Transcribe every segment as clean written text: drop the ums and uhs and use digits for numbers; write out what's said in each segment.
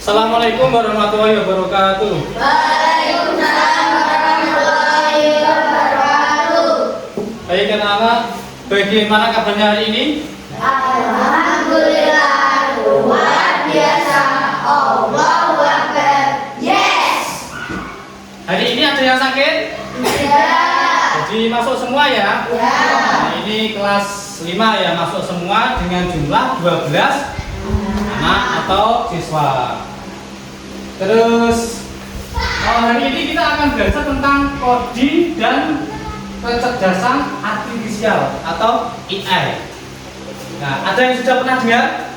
Assalamualaikum warahmatullahi wabarakatuh. Waalaikumsalam warahmatullahi wabarakatuh. Baik anak-anak, bagaimana kabarnya hari ini? Alhamdulillah, luar biasa. Allahu Akbar. Yes. Hari ini ada yang sakit? Ya. Jadi masuk semua ya? Ya. Nah, ini kelas 5 ya, masuk semua dengan jumlah 12 anak atau siswa. Terus hari ini kita akan belajar tentang coding dan kecerdasan artifisial atau AI. Nah, ada yang sudah pernah dengar?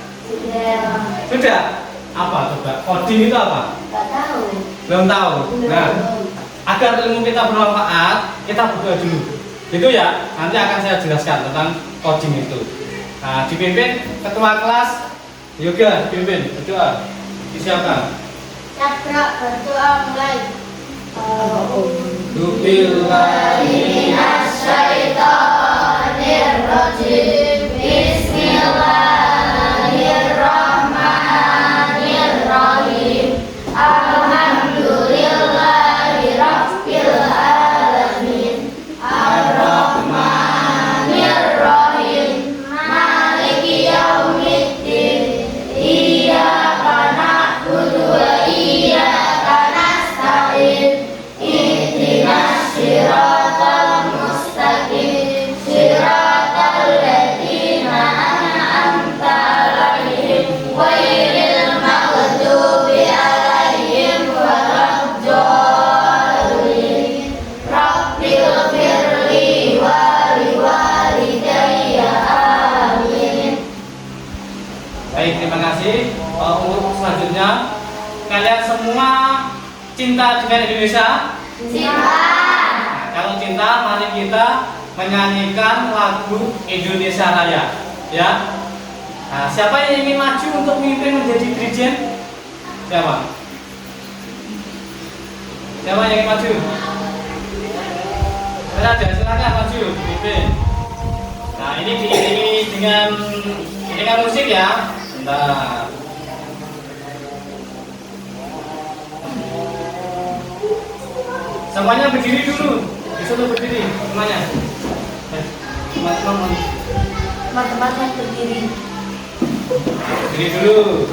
Sudah? Apa coba? Coding itu apa? Gak tahu. Belum tahu. Nah, agar ilmu kita bermanfaat, kita berdoa dulu. Gitu ya. Nanti akan saya jelaskan tentang coding itu. Nah, dipimpin ketua kelas Yoga, dipimpin berdoa. Disiapkan. Cakra berdoa mulai. Billahi minasyaitonirrajim. Bismillahirrahmanirrahim. Alhamdulillahi rabbil alamin. Ar-Rahmanir-Rahim. Maliki yaumiddin. Iyyaka na'budu wa iyyaka nasta'in. Ihdinas siratal mustaqim. Siratal ladzina an'amta 'alaihim ghairil maghdubi 'alaihim waladdallin. Rabbighfirli wa liwalidayya. Amin. Baik, terima kasih. Untuk selanjutnya, kalian semua cinta dengan Indonesia? Cinta. Kalau cinta, mari kita menyanyikan lagu Indonesia Raya, ya. Nah, siapa yang ingin maju untuk memimpin menjadi dirijen? Siapa? Siapa yang ingin maju? Ada, silakan maju, pimpin. Nah, ini diiringi dengan musik ya. Bentar. Semuanya berdiri dulu. Disuruh berdiri semuanya. Teman-teman. Teman-teman yang berdiri. Berdiri dulu.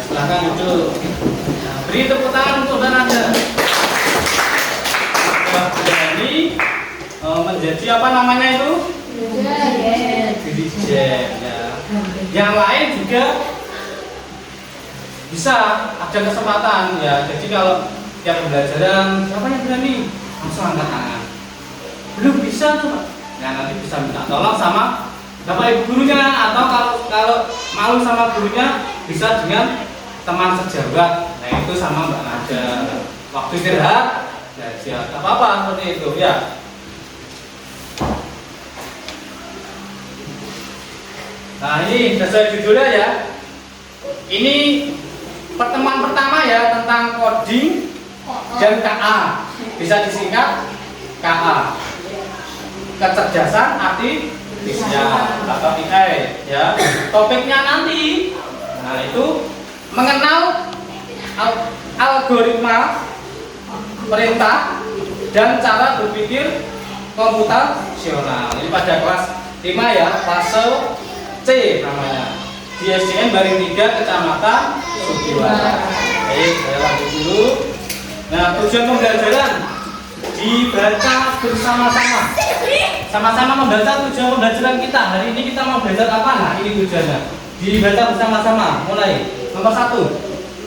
Silahkan duduk. Beri tepuk tangan untuk dan Anda. Sudah berani menjadi apa namanya itu? Dirijen. Ya. Yang lain juga bisa ada kesempatan ya. Jadi kalau tiap pembelajaran siapa yang berani langsung angkat tangan. Belum bisa tuh Pak. Nah nanti bisa minta tolong sama bapak ibu gurunya, atau kalau malu sama gurunya bisa dengan teman sejawat. Nah itu sama Mbak Nada. Waktu istirahat ya apa-apa seperti itu ya. Nah ini sesuai judulnya ya. Ini pertemuan pertama ya tentang coding dan KA. Bisa disingkat KA. Kecerdasan artifisial atau AI ya. Topiknya nanti nah itu mengenal algoritma perintah dan cara berpikir komputasional. Ini pada kelas 5 ya, fase C namanya. Di SDN Baring 3 Kecamatan Sugiwara. Baik, saya lanjut dulu. Nah, tujuan pembelajaran dibaca bersama-sama. Sama-sama membaca tujuan pembelajaran kita. Hari ini kita mau belajar apa? Nah, ini tujuannya. Dibaca bersama-sama. Mulai. Nomor 1.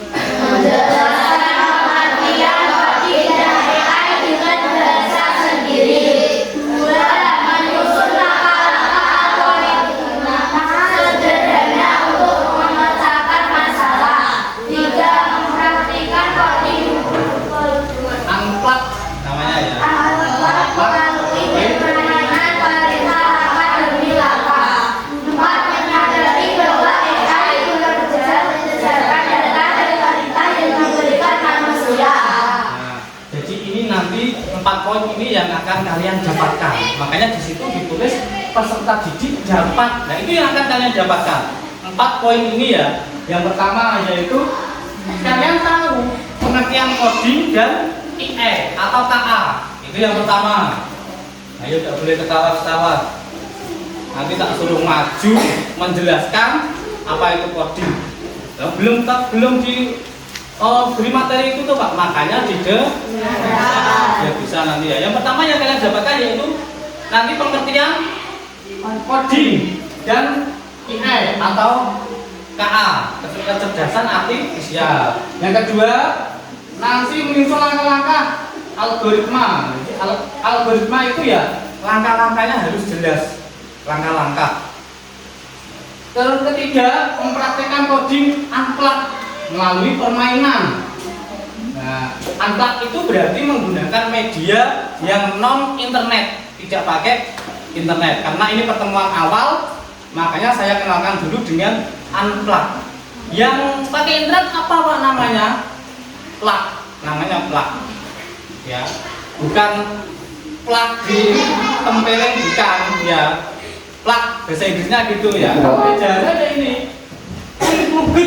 Menjelaskan pengertian coding dan AI dengan bahasa sendiri. 2. Menyusun langkah-langkah algoritma sederhana untuk memecahkan masalah. 3. Mempraktikkan coding Unplug namanya ya. melalui permainan perintah langkah demi langkah. 4. Menyadari bahwa AI bekerja berdasarkan data dari perintah yang diberikan manusia. Nah, jadi ini nanti 4 poin ini yang akan kalian dapatkan. Makanya di situ ditulis peserta didik dapat. Nah, itu yang akan kalian dapatkan. 4 poin ini ya. Yang pertama yaitu kalian tahu pengertian coding dan IE atau KA. Itu yang pertama. Ayo tidak boleh ketawa-ketawa. Nanti tak suruh maju menjelaskan apa itu coding. Nah, belum di beri materi itu tuh Pak, makanya ya bisa nanti ya. Yang pertama yang kalian dapatkan yaitu nanti pengertian coding dan IE atau KA, kecerdasan artifisial. Yang kedua, nanti menyusun langkah-langkah algoritma. Jadi, algoritma itu ya langkah-langkahnya harus jelas, langkah-langkah. Terus ketiga, mempraktikkan coding unplug melalui permainan. Nah, unplug itu berarti menggunakan media yang non internet, tidak pakai internet. Karena ini pertemuan awal, makanya saya kenalkan dulu dengan unplug. Yang pakai internet apa Pak namanya? Plug, namanya plug. Ya, bukan plug di tempeleng, bukan ya. Plug bahasa Inggrisnya gitu ya. Bedanya ini plug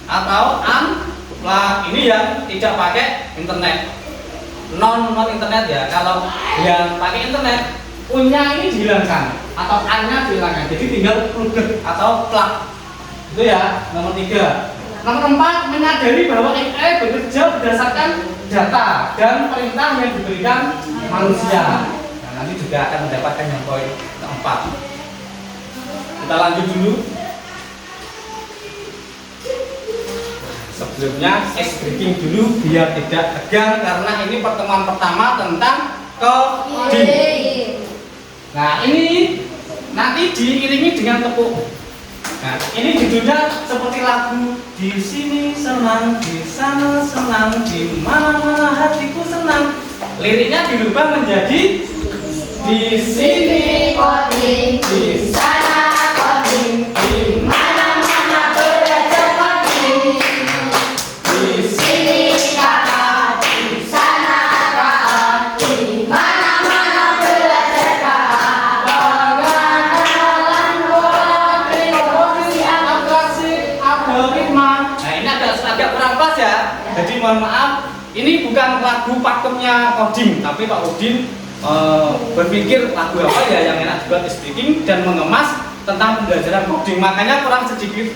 atau unplug ini yang tidak pakai internet, non internet ya. Kalau yang pakai internet punya ini dihilangkan atau A-nya dihilangkan, jadi tinggal plug atau plug. Itu ya, nomor 3. Nomor 4, menyadari bahwa AI bekerja berdasarkan data dan perintah yang diberikan manusia. Nah, nanti juga akan mendapatkan yang poin keempat. Kita lanjut dulu. Sebelumnya breaking dulu biar tidak tegang karena ini pertemuan pertama tentang coding. Nah, ini nanti diiringi dengan tepuk. Nah, ini judulnya seperti lagu. Di sini senang, di sana senang, di mana-mana hatiku senang. Liriknya dirubah menjadi di sini coding, di sana coding, di mana-mana belajar coding. di Sini kakak, di sana kakak, di mana-mana belajar kakak. Bagaimana bola revolusi atraksi algoritma. Nah, ini agak kurang pas ya. Jadi mohon maaf, ini bukan lagu pakemnya coding, tapi Pak Udin berpikir lagu apa ya yang enak dibuat speaking dan mengemas tentang pembelajaran coding. Makanya kurang sedikit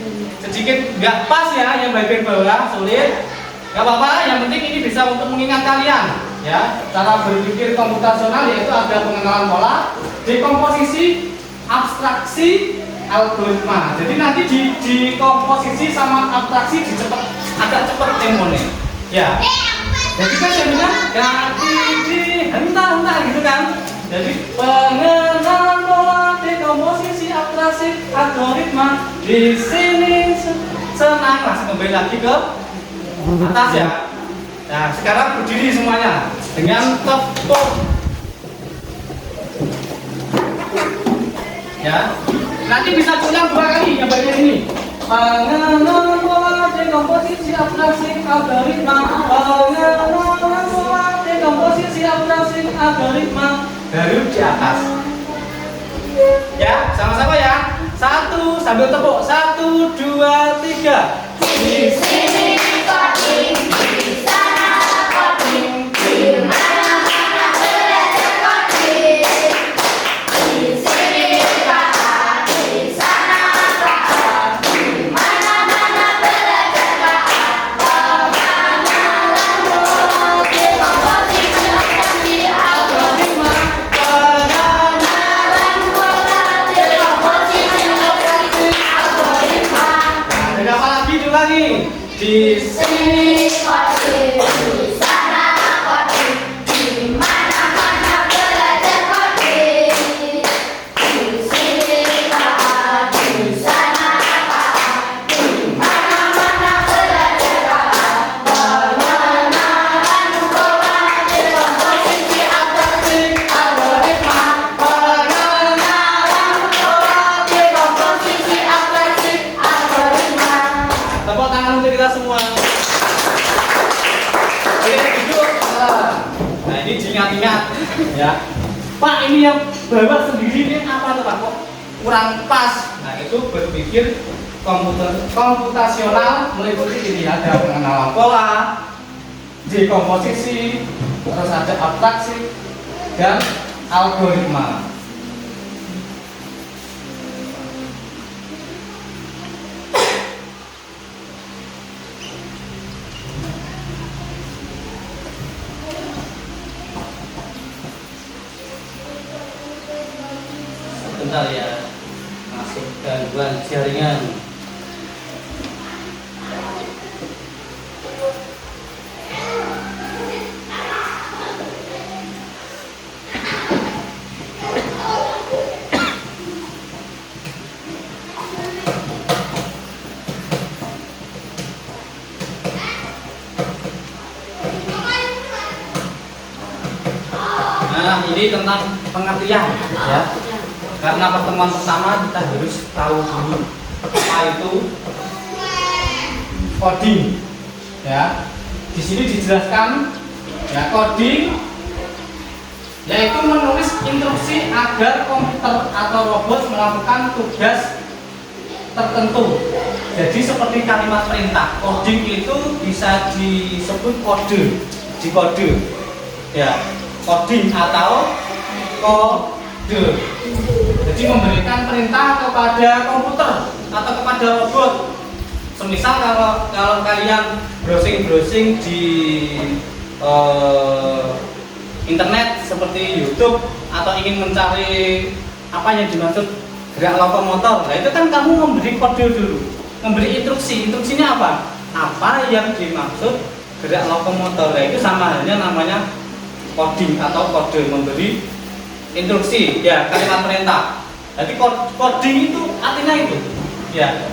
nggak pas ya, yang bagian bawah sulit. Gak apa-apa, yang penting ini bisa untuk mengingat kalian ya. Cara berpikir komputasional yaitu ada pengenalan pola, dekomposisi, abstraksi, algoritma. Jadi nanti di komposisi sama abstraksi agak cepat temponya. Ya. Jadi kan jadinya ganti di hentak gitu kan. Jadi pengenalan pola dekomposisi atraksi algoritma di sini senang. Langsung kembali lagi ke atas ya. Nah sekarang berdiri semuanya dengan tepuk. Ya, nanti bisa ulang 2 kali yang bagian ini. Pengenalan pola dekomposisi atraksi algoritma. Pengenalan pola dekomposisi atraksi algoritma. Baru di atas. Ya, sama-sama ya. 1 sambil tepuk. 1, 2, 3. Di sini coding, di sana coding, di mana-mana belajar coding. Di sini kakak, di sana kakak, di mana-mana belajar kakak. Pengenalan pola dekomposisi atraksi algoritma. Pengenalan pola dekomposisi atraksi algoritma. Ada apa lagi itu lagi? Di Sini coding, di sana coding, di mana-mana belajar coding. Di sini kakak, di sana kakak, di mana-mana belajar kakak. Pengenalan pola dekomposisi atraksi algoritma. Pengenalan pola dekomposisi atraksi algoritma. tepuk tangan untuk kita semua. Oke, duduk. Nah, ini diingat-ingat ya. Pak, ini yang bawa sendiri ini apa tuh Pak? Kok kurang pas? Nah, itu berpikir komputasional meliputi ini ada pengenalan pola, dekomposisi, terus ada abstraksi dan algoritma. Sebentar ya, masuk gangguan jaringan. Nah, ini tentang pengertian ya. Karena pertemuan pertama kita harus tahu dulu apa itu coding. Ya, di sini dijelaskan ya coding yaitu menulis instruksi agar komputer atau robot melakukan tugas tertentu. Jadi seperti kalimat perintah, coding itu bisa disebut kode, dikode. Ya, coding atau kode. Jadi memberikan perintah kepada komputer atau kepada robot. Semisal kalau kalian browsing di internet seperti YouTube atau ingin mencari apa yang dimaksud gerak lokomotor, nah itu kan kamu memberi kode dulu, memberi instruksi. Instruksinya apa? Apa yang dimaksud gerak lokomotor? Nah itu sama halnya namanya coding atau kode, memberi instruksi, ya kalimat perintah. Jadi coding itu artinya itu, ya.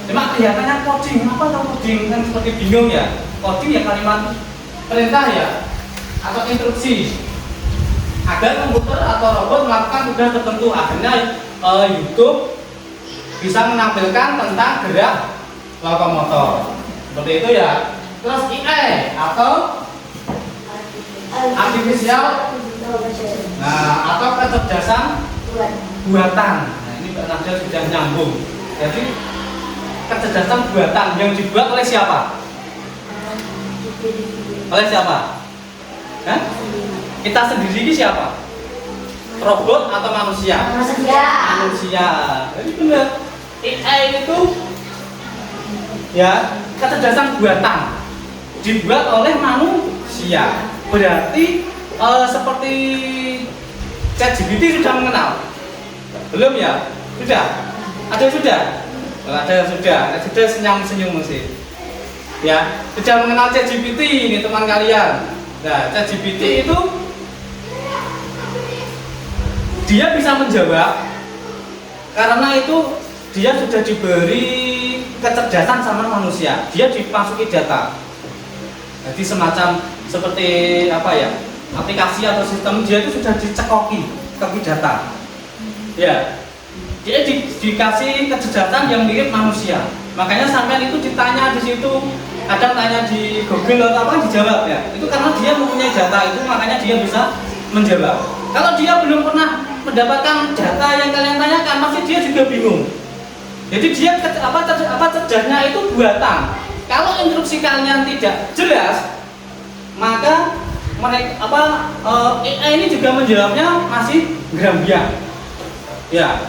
Cuma kelihatannya coding apa atau coding kan seperti bingung ya. Coding ya kalimat perintah ya atau instruksi agar komputer atau robot melakukan tugas tertentu. Akhirnya YouTube bisa menampilkan tentang gerak lokomotor seperti itu ya. Terus AI atau artificial, nah atau kecerdasan buatan. Nah ini Mbak Nadia sudah nyambung. Jadi kecerdasan buatan yang dibuat oleh siapa? Oleh siapa? Hah? Kita sendiri ini siapa? Robot atau manusia? Manusia. Jadi benar. AI itu ya kecerdasan buatan dibuat oleh manusia. Berarti seperti ChatGPT sudah mengenal? Belum ya? Sudah? Ada yang sudah? Ada yang sudah. Ada sudah senyum-senyum sih. Ya, sudah mengenal ChatGPT ini teman kalian. Nah, ChatGPT itu dia bisa menjawab karena itu dia sudah diberi kecerdasan sama manusia. Dia dimasuki data. Jadi semacam seperti apa ya? Aplikasi atau sistem dia itu sudah dicekoki data. Ya. Dia dikasih kecerdasan yang mirip manusia. Makanya sampean itu ditanya di situ, kadang tanya di Google atau apa dijawab ya. Itu karena dia mempunyai data itu, makanya dia bisa menjawab. Kalau dia belum pernah mendapatkan data yang kalian tanyakan, pasti dia juga bingung. Jadi dia cerdasnya itu buatan. Kalau instruksi kalian tidak jelas, maka mereka AI ini juga menjawabnya masih gerambiang. Ya,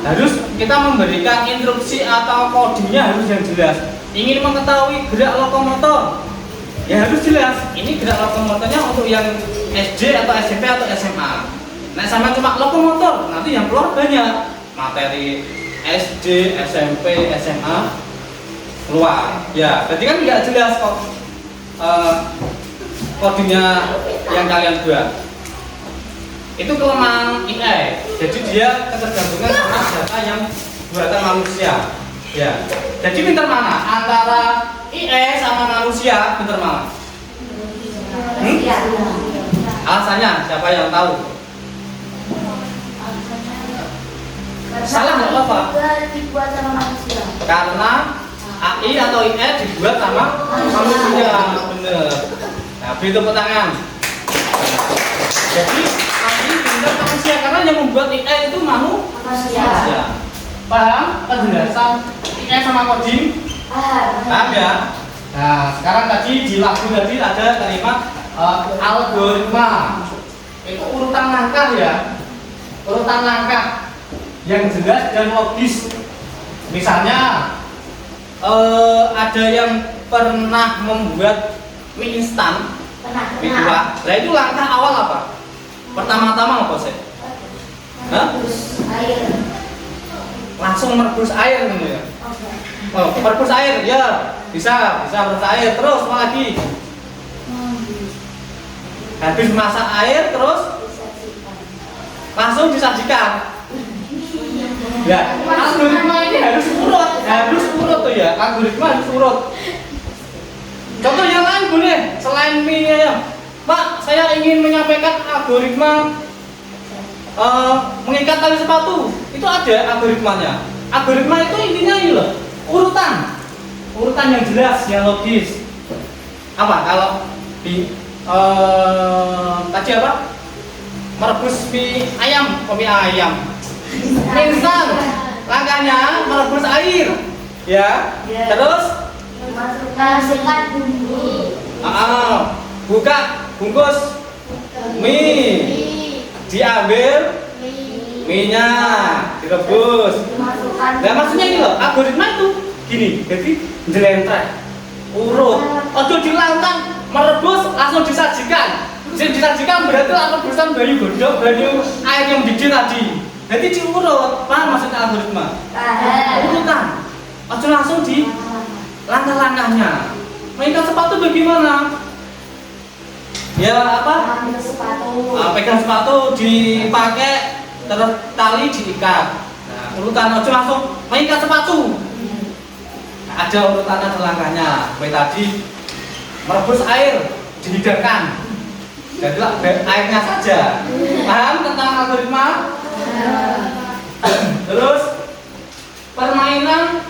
harus kita memberikan instruksi atau kodenya harus yang jelas. Ingin mengetahui gerak lokomotor, ya harus jelas. Ini gerak lokomotornya untuk yang SD atau SMP atau SMA. Nah, sama cuma lokomotor, nanti yang keluar banyak materi SD, SMP, SMA keluar. Ya, berarti kan nggak jelas kok kodenya yang kalian buat. Itu kelemahan AI. Jadi dia ketergantungan sama data yang buatan manusia. Ya. Jadi pintar mana? Antara AI sama manusia pintar mana? Alasannya siapa yang tahu? Salah nggak apa-apa. Dibuat sama manusia. Karena AI atau AI dibuat sama manusia. Bener. Nah, beri tepuk tangan. Jadi AI pintar manusia karena yang membuat AI itu manusia. Paham penjelasan AI sama coding? Paham ya? Nah, sekarang tadi di lagu tadi ada kalimat algoritma. Itu urutan langkah ya. Urutan langkah yang jelas dan logis. Misalnya ada yang pernah membuat mie instan, mie tua. Nah itu langkah awal apa? Pertama-tama apa sih? Air. Langsung merebus air gitu ya. Oh, merebus air ya bisa merebus air terus apa lagi? Habis masak air terus langsung disajikan. Ya, algoritma ini harus urut tuh ya. Algoritma harus urut. Contoh yang lain boleh selain mie ya. Pak, saya ingin menyampaikan algoritma mengikat tali sepatu. Itu ada algoritmanya. Algoritma itu intinya ini loh, urutan yang jelas, yang logis. Apa kalau di tadi apa? Merebus mie ayam. Instan, langkahnya merebus air, ya. Terus Masukkan bumbu. Buka bungkus mie, diambil mie-nya, direbus. Nah, maksudnya ini loh, algoritma itu gini, jadi jelentreh, urut, ojo dilantang, merebus langsung disajikan. Disajikan berarti rebusan banyu godok, banyu air yang mendidih tadi. Jadi diurut, paham maksudnya algoritma? Urutan, ojo langsung di langkah-langkahnya. Mengikat sepatu bagaimana? Ya apa? Pegang sepatu dipakai terus tali diikat. Nah, urutan ojo langsung mengikat sepatu. Nah, ada urutan, ada langkahnya. Seperti tadi merebus air dihidangkan. Jadi airnya saja. Paham tentang algoritma? Terus permainan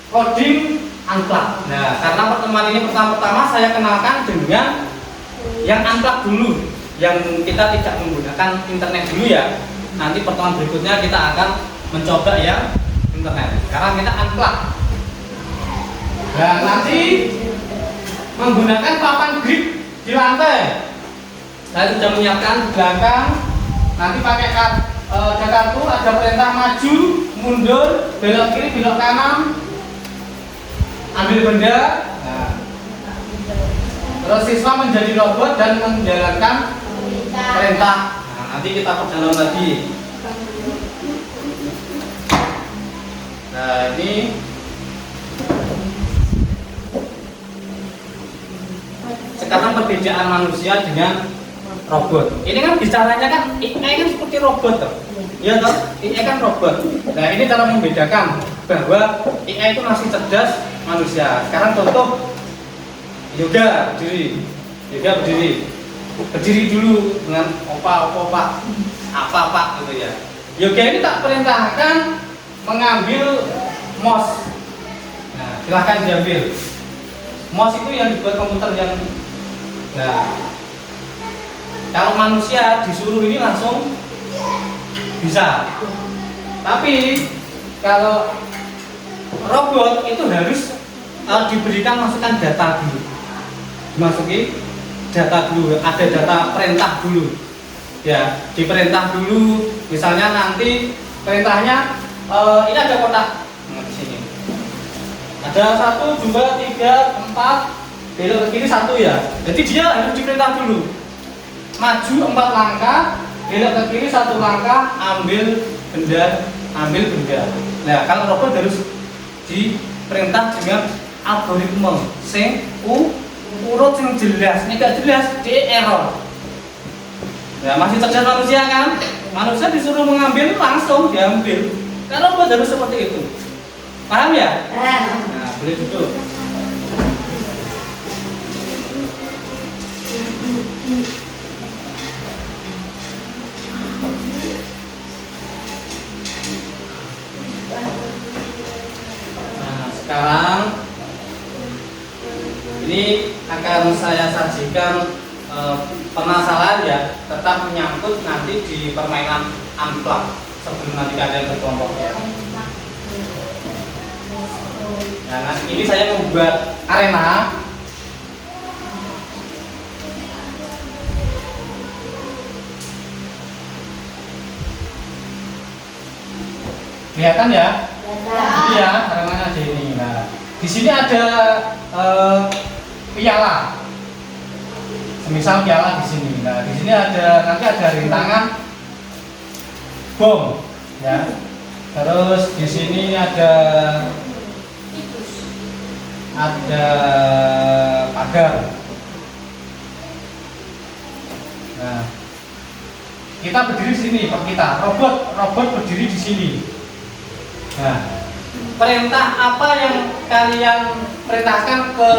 coding unplugged. Nah, karena pertemuan ini pertama saya kenalkan dengan yang unplugged dulu, yang kita tidak menggunakan internet dulu ya. Nanti pertemuan berikutnya kita akan mencoba yang internet. Sekarang kita unplugged. Nah, nanti menggunakan papan grid di lantai. Saya sudah menyiapkan di belakang. Nanti pakai kartu, ada perintah maju, mundur, belok kiri, belok kanan, ambil benda. Nah, terus siswa menjadi robot dan menjalankan perintah. Nah, nanti kita perdalam lagi. Nah, ini sekarang perbedaan manusia dengan robot. Ini kan bicaranya kan AI kan seperti robot toh. Iya toh? AI kan robot. Nah, ini cara membedakan bahwa AI itu masih cerdas manusia. Sekarang contoh yoga berdiri. Yoga berdiri. Berdiri dulu dengan opa apa pak gitu ya. Yoga ini tak perintahkan mengambil mouse. Nah, silahkan diambil. Mouse itu yang dibuat komputer yang, nah, kalau manusia disuruh ini langsung bisa. Tapi kalau robot itu harus diberikan masukan data dulu. Dimasuki data dulu, ada data perintah dulu. Ya, diperintah dulu. Misalnya nanti perintahnya ini ada kotak. Nah, di sini. Ada 1, 2, 3, 4, belok ke kiri 1 ya. Jadi dia harus diperintah dulu. Maju 4 langkah, belok ke kiri 1 langkah, ambil benda. Nah, kalau robot harus diperintah dengan algoritma sing urut yang jelas. Ini gak jelas, dia error. Nah, masih cerdas manusia kan? Manusia disuruh mengambil langsung diambil. Kalau robot harus seperti itu. Paham ya? Nah, boleh duduk. Nah, sekarang ini akan saya sajikan permasalahan ya, tetap menyangkut nanti di permainan amplak sebelum nanti kalian berkelompok ya. Nah, ini saya membuat arena. Kelihatan ya? Ini ya, arenanya ada ini. Nah, di sini ada piala. Semisal piala di sini. Nah, di sini nanti ada rintangan bom, ya. Terus di sini ada pagar. Nah, kita berdiri di sini, robot berdiri di sini. Nah, perintah apa yang kalian perintahkan ke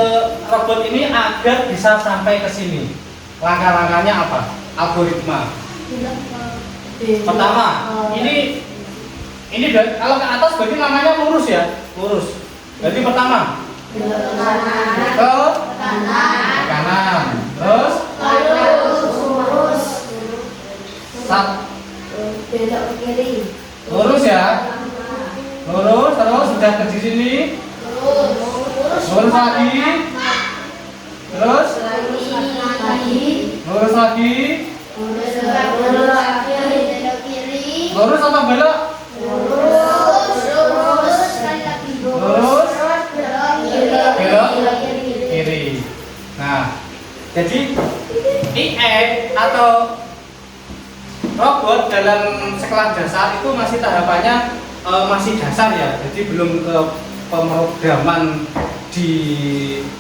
robot ini agar bisa sampai ke sini? Langkah-langkahnya apa? Algoritma. Pertama, ini kalau ke atas berarti namanya lurus ya, lurus. Berarti pertama ke kanan, terus lurus belok ke kiri, lurus ya, lurus terus sudah ke sini, lurus lagi, terus lurus lagi, lurus atau belok? Lurus belok kiri. Nah, jadi AI atau robot dalam sekolah dasar itu masih tahapannya masih dasar ya, jadi belum ke pemrograman di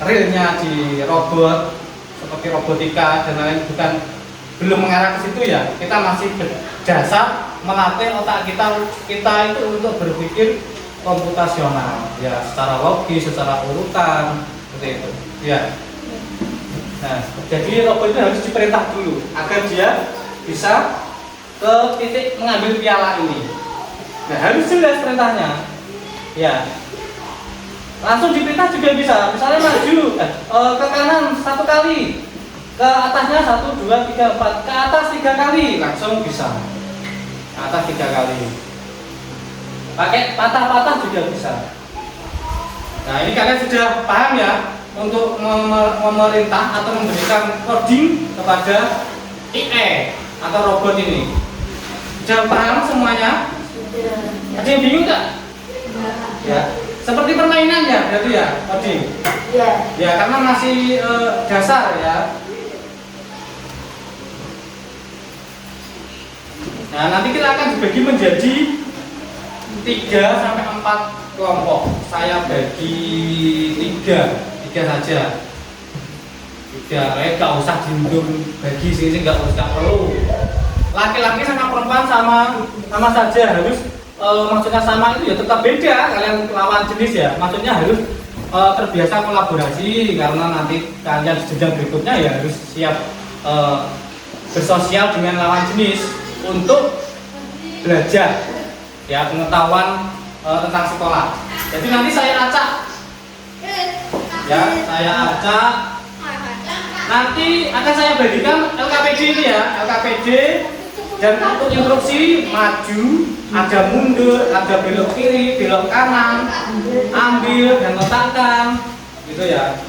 realnya di robot seperti robotika dan lain, belum mengarah ke situ ya. Kita masih berdasar melatih otak kita itu untuk berpikir komputasional ya, secara logis, secara urutan seperti itu ya. Nah, jadi robot itu harus diperintah dulu agar dia bisa ke titik mengambil piala ini. Nah, harus jelas perintahnya ya. Langsung diperintah juga bisa, misalnya maju ke kanan 1 kali, ke atasnya 1, 2, 3, 4, ke atas 3 kali, langsung bisa. Ke atas 3 kali. Pakai patah-patah juga bisa. Nah, ini kalian sudah paham ya untuk memerintah atau memberikan coding kepada AI atau robot ini. Sudah paham semuanya? Ada yang bingung nggak? Ya, seperti permainan ya berarti ya coding. Iya. Ya, karena masih dasar ya. Nah, nanti kita akan dibagi menjadi 3 sampai 4 kelompok. Saya bagi 3 saja. 3 Ya, gak usah diundur bagi sini gak perlu. Laki-laki sama perempuan sama saja harus maksudnya sama itu ya tetap beda kalian lawan jenis ya. Maksudnya harus terbiasa kolaborasi karena nanti kalian jenjang berikutnya ya harus siap bersosial dengan lawan jenis untuk belajar ya pengetahuan tentang sekolah. Jadi nanti saya acak ya, saya acak. Nanti akan saya bagikan LKPD ini ya, LKPD dan untuk instruksi maju, ada mundur, ada belok kiri, belok kanan, ambil dan letakkan, gitu ya.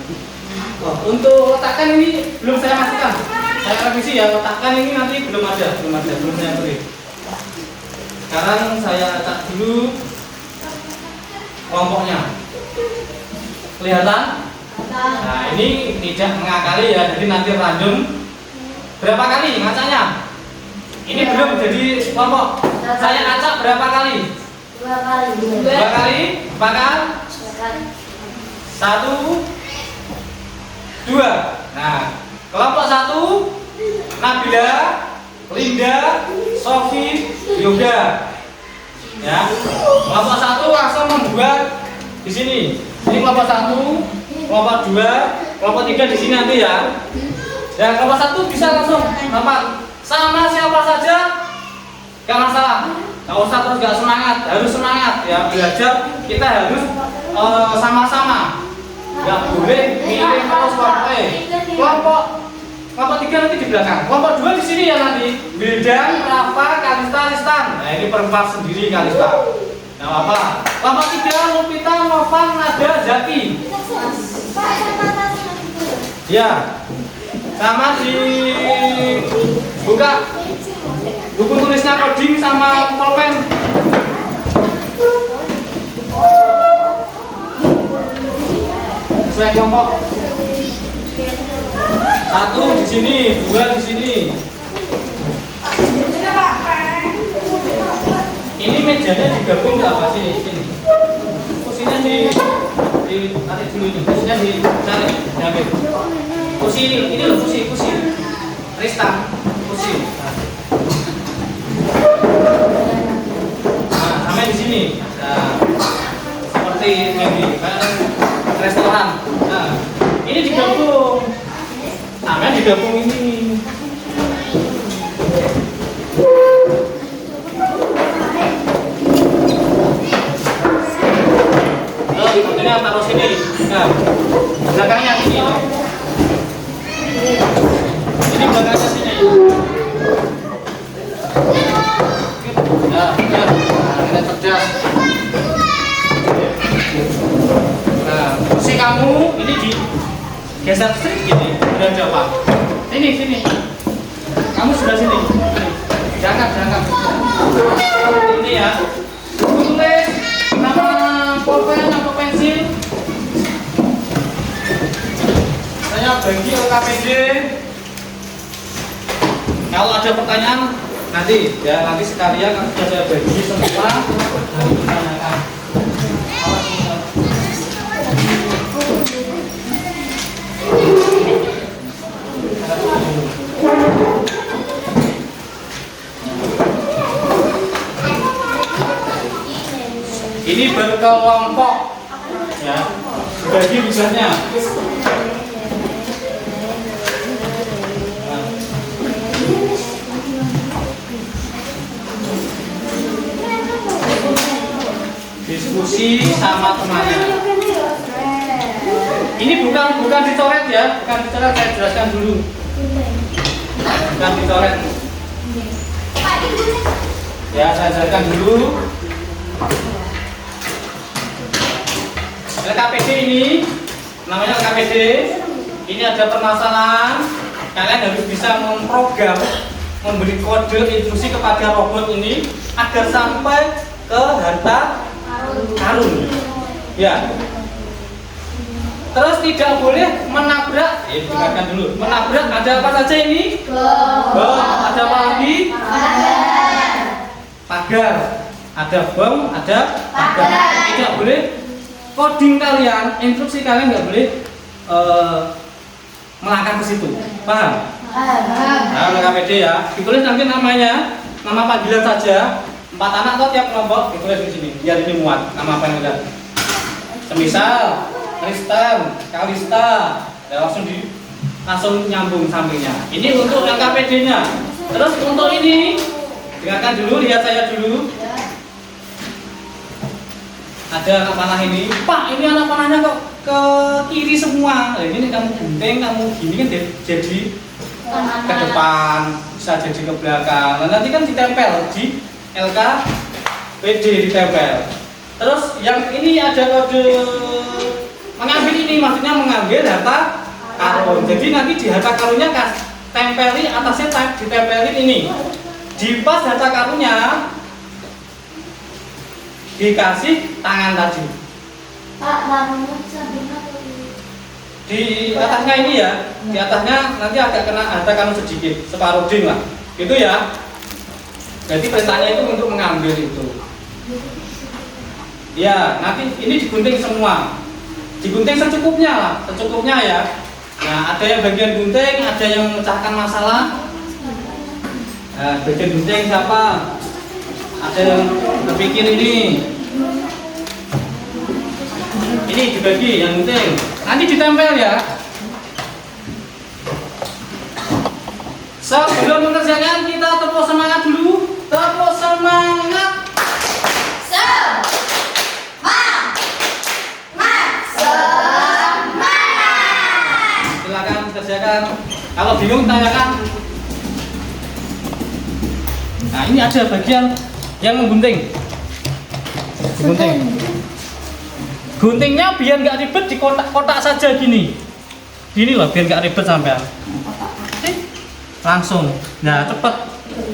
Untuk letakkan ini belum saya masukkan, saya revisi ya, letakkan ini nanti belum saya beri. Sekarang saya acak dulu kelompoknya, kelihatan? Nah ini tidak mengakali ya, jadi nanti random berapa kali ngacaknya? Ini belum jadi kelompok. Saya acak berapa kali? 2 kali. 2 kali? Bakal? 2 kali. 1, 2. Nah kelompok 1 Nabila, Linda, Sofi, Yoga. Ya, kelompok 1 langsung membuat di sini. Ini kelompok 1. Kelompok 2, kelompok 3 di sini nanti ya. Dan kelompok 1 bisa langsung dapat sama siapa saja, gak masalah. Gak usah terus gak semangat, harus semangat ya belajar. Kita harus sama-sama. Gak boleh milih terus kelompok 3 nanti di belakang. Kelompok 2 di sini ya nanti. Wildan, Rafa, Kalista, Listan. Nah ini perempuan sendiri Kalista. Nah apa? Kelompok 3 Lupita, Novan, Nada, Zaki. Ya, sama dibuka buku tulisnya coding sama pulpen. Sesuai kelompok. 1 di sini, 2 di sini. Ini mejanya digabung nggak apa sih? Sini. Kursinya tarik dulu ini. Kursinya dicari, diambil. Kursi ini loh, kursi. Rista, kursi. Nah, sampai di sini. Nah, seperti ini, kayak restoran. Nah, ini digabung. Sampai digabung ini. Ini taruh sini. Nah, belakangnya sini. Ini belakangnya sini. Ya, kita cerdas. Nah, kursi kamu ini digeser sedikit gini. Udah jawab. Sini. Kamu sudah sini. Jangan. Ini ya. Tulis nama pulpen atau pensil. Saya bagi LKPD. Kalau ada pertanyaan nanti sekalian sudah saya bagi semua dan ditanyakan. Ini berkelompok ya, bagi misalnya diskusi sama temannya. Ini bukan dicoret ya, saya jelaskan dulu. Bukan dicoret. Ya, saya jelaskan dulu. LKPD ini namanya LKPD. Ini ada permasalahan. Kalian harus bisa memprogram, memberi kode instruksi kepada robot ini agar sampai ke harta karun. Ya. Terus tidak boleh menabrak. Dengarkan dulu. Menabrak ada apa saja ini? Bom. Ada apa lagi? Pagar. Ada bom, ada pagar. Tidak boleh coding kalian, instruksi kalian nggak boleh melangkah ke situ. Paham? Paham. Nah, untuk KPD ya, ditulis nanti namanya, nama panggilan saja. 4 anak atau tiap kelompok ditulis di sini. Biar ini muat nama apa yang udah. Semisal Kristen, Kalista, ya langsung nyambung sampingnya. Ini untuk LKPD-nya. Terus untuk ini, dengarkan dulu, lihat saya dulu. Ada anak panah ini, Pak, ini anak panahnya kok ke kiri semua. Nah, ini kamu gunting, kamu gini kan jadi ke depan, bisa jadi ke belakang. Nah, nanti kan ditempel di LKPD, ditempel. Terus yang ini ada kode mengambil ini, maksudnya mengambil harta karun. Jadi nanti di harta karunnya tempeli atasnya ditempelin ini. Di pas harta karunnya dikasih tangan tadi. Pak, bangunnya sabunnya Di atasnya ini ya, di atasnya nanti agak kena harta karun sedikit, separuh ding lah. Itu ya. Jadi perintahnya itu untuk mengambil itu. Ya, nanti ini digunting semua. Digunting secukupnya lah, secukupnya ya. Nah, ada yang bagian gunting, ada yang memecahkan masalah. Nah, bagian gunting siapa? Ada yang berpikir ini. Ini dibagi yang gunting. Nanti ditempel ya. Sebelum mengerjakan kita tepuk semangat dulu. Tepuk semangat. Silakan kerjakan. Kalau bingung tanyakan. Nah, ini ada bagian yang menggunting. Gunting. Guntingnya biar nggak ribet di kotak-kotak saja gini. Gini loh, biar nggak ribet sampai. Langsung. Nah, cepet.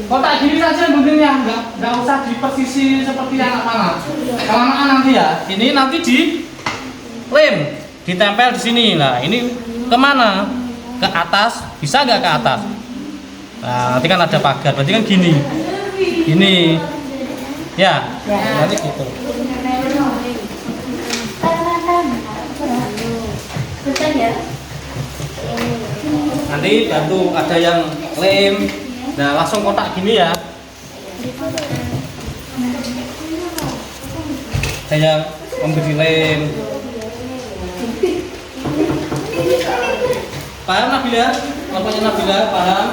Kotak gini saja guntingnya, nggak usah di posisi seperti anak panah. Kelamaan nanti ya. Ini nanti di lem, ditempel di sini. Nah, ini kemana? Ke atas, bisa nggak ke atas? Nah, nanti kan ada pagar, berarti kan gini. Gini. Ya, nanti gitu. Nanti bantu ada yang lem. Nah, langsung kotak gini ya. Saya memberi lem. Paham Nabila? Kelompoknya Nabila, paham?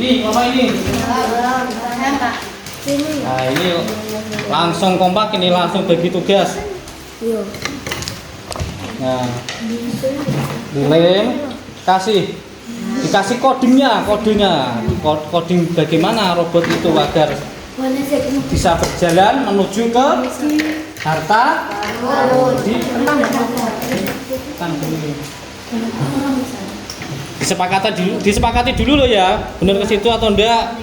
Ini, kelompok ini. Nah, ini langsung kompak, ini langsung bagi tugas. Nah, dilem, dikasih kodingnya, coding bagaimana robot itu agar bisa berjalan menuju ke harta disepakati dulu loh ya, benar ke situ atau enggak.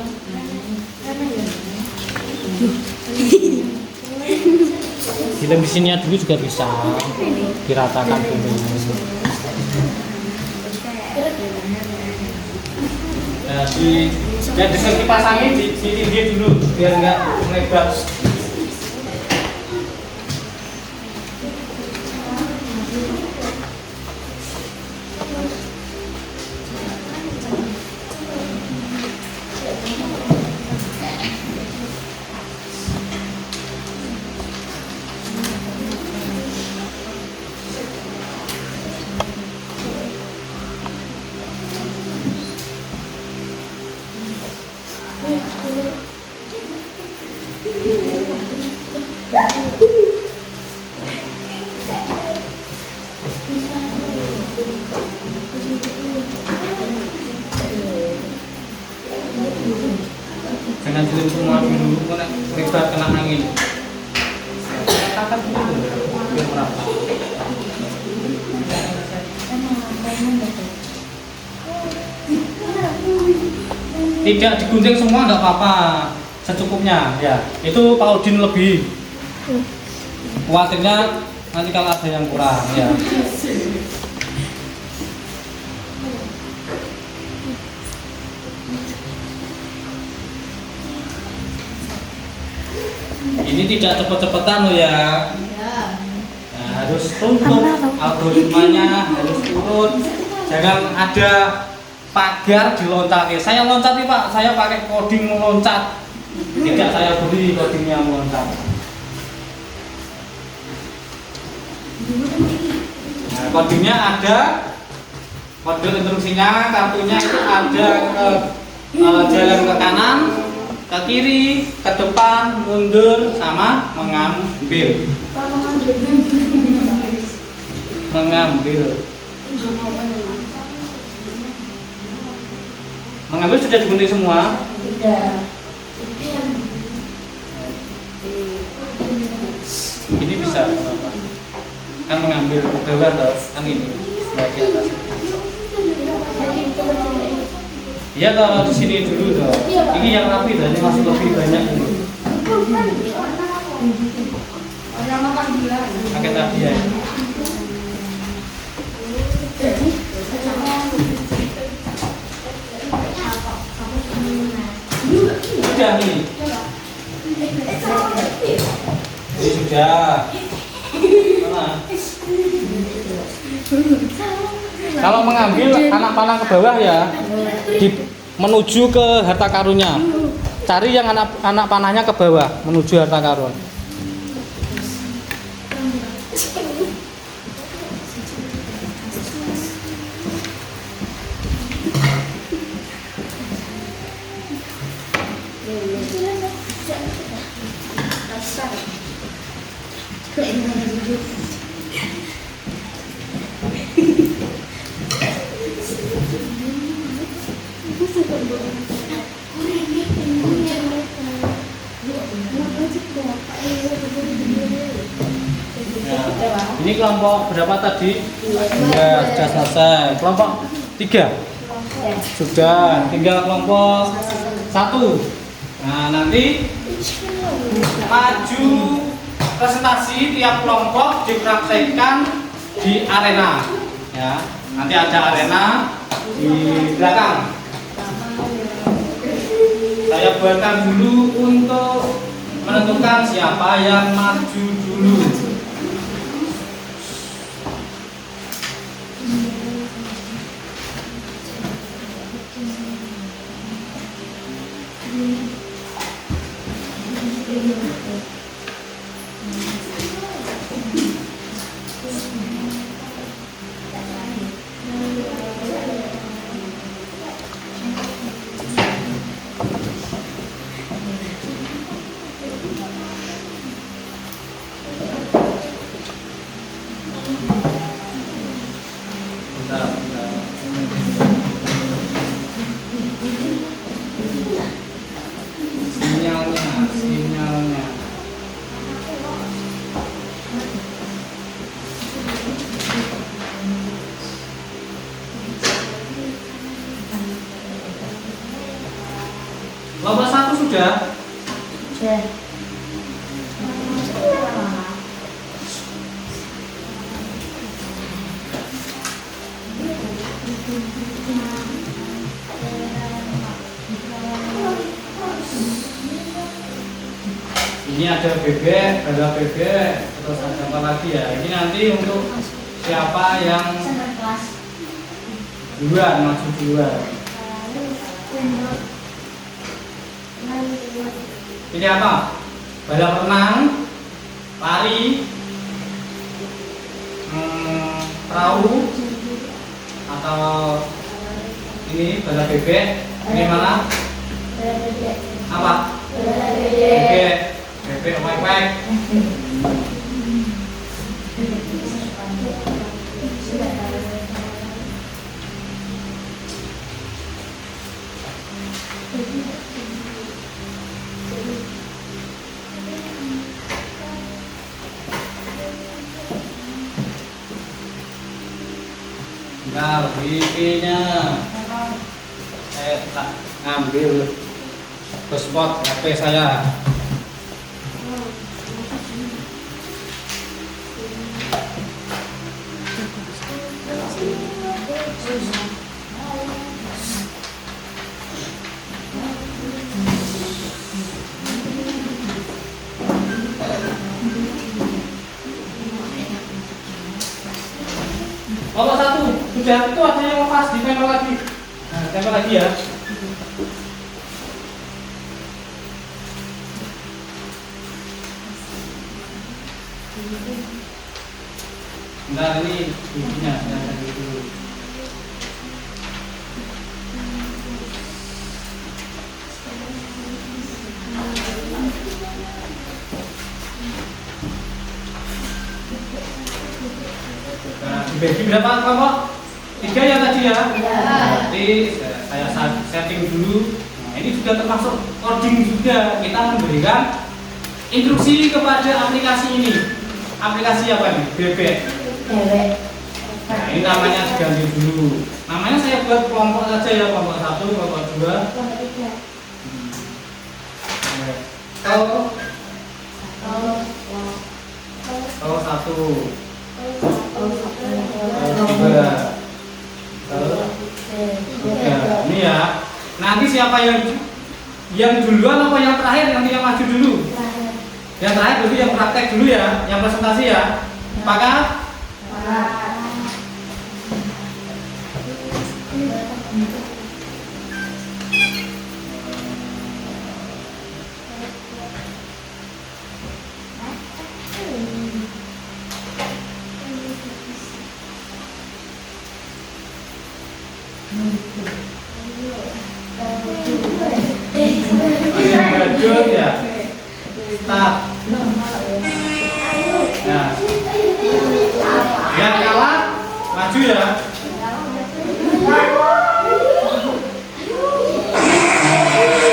Dilem di sini dulu juga bisa diratakan dulu. Nah, dengan dipasangin di sini dia dulu biar enggak melebar. Jangan dilem semua dulu, kena lebar kena angin. Angkat dulu biar merata. Tidak digunting semua nggak apa-apa, secukupnya ya. Itu Pak Udin lebih khawatirnya nanti kalau ada yang kurang ya. Ini tidak cepet-cepetan loh ya. Nah, harus tuntut, algoritmanya harus turun Jangan ada pagar diloncati. Saya loncati Pak, saya pakai coding meloncat. Tidak saya beli codingnya meloncat. Nah, codingnya ada, kode instruksinya, kartunya itu ada jalan ke kanan, ke kiri, ke depan, mundur, sama mengambil. Mengambil sudah digunting semua. Ini bisa Bapak. Kan mengambil ke bawah toh, kan ini bagian atas. Iya kalau di sini dulu toh. Ini yang rapi toh, ini masih lebih banyak ini. Pakai tadi ya. Sudah nih. Ini sudah. Mana? Kalau mengambil anak panah ke bawah ya, menuju ke harta karunnya. Cari yang anak panahnya ke bawah, menuju harta karun. Ini kelompok berapa tadi? Ya, sudah selesai. Kelompok 3 sudah, tinggal kelompok 1. Nah, nanti maju presentasi tiap kelompok dipraktekkan di arena. Ya, nanti ada arena di belakang. Saya buatkan dulu untuk menentukan siapa yang maju dulu. Sinyalnya. Kelompok 1 sudah. Ini ada bebek, ada bebek, terus ada apa lagi ya? Ini nanti untuk siapa yang duluan, maju duluan. Ini apa? Balap renang, lari, perahu, atau ini balap bebek. Ini mana? Apa? Bebek. Bebek wek-wek. Nah, bikinnya saya tak ngambil ke spot HP saya. Nomor 1 sudah. sudah itu ada yang lepas, ditempel lagi. Nah, tempel lagi ya. Bentar, ini bijinya saya cari dulu. Nah, dibagi berapa kelompok? 3 ya tadi ya? Berarti saya setting dulu. Nah, ini sudah termasuk coding juga. Kita memberikan instruksi kepada aplikasi ini. Aplikasi apa nih? Bebek. Nah, ini namanya diganti dulu. Namanya saya buat kelompok saja ya, kelompok 1, kelompok 2. Kalau 1, 2, 3. Ini ya. Nanti siapa yang duluan apa yang terakhir, nanti yang maju dulu. Yang terakhir berarti yang praktek dulu ya, yang presentasi ya. Apakah? Lanjut ya. Start. Nah, yang kalah maju ya.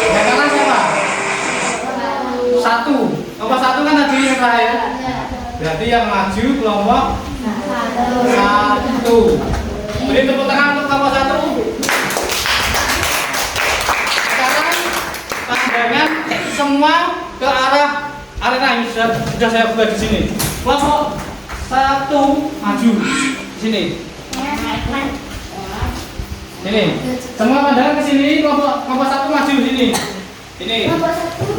Yang kalah siapa? 1. Kelompok 1 kan tadi yang terakhir. Berarti yang maju kelompok 1. Beri tepuk tangan untuk kelompok 1. Sekarang pandangan semua ke arah arena ini sudah saya buat di sini. Kelompok 1 maju di sini. Sini. Semua pandangan ke sini. Kelompok 1 maju di sini. Ini.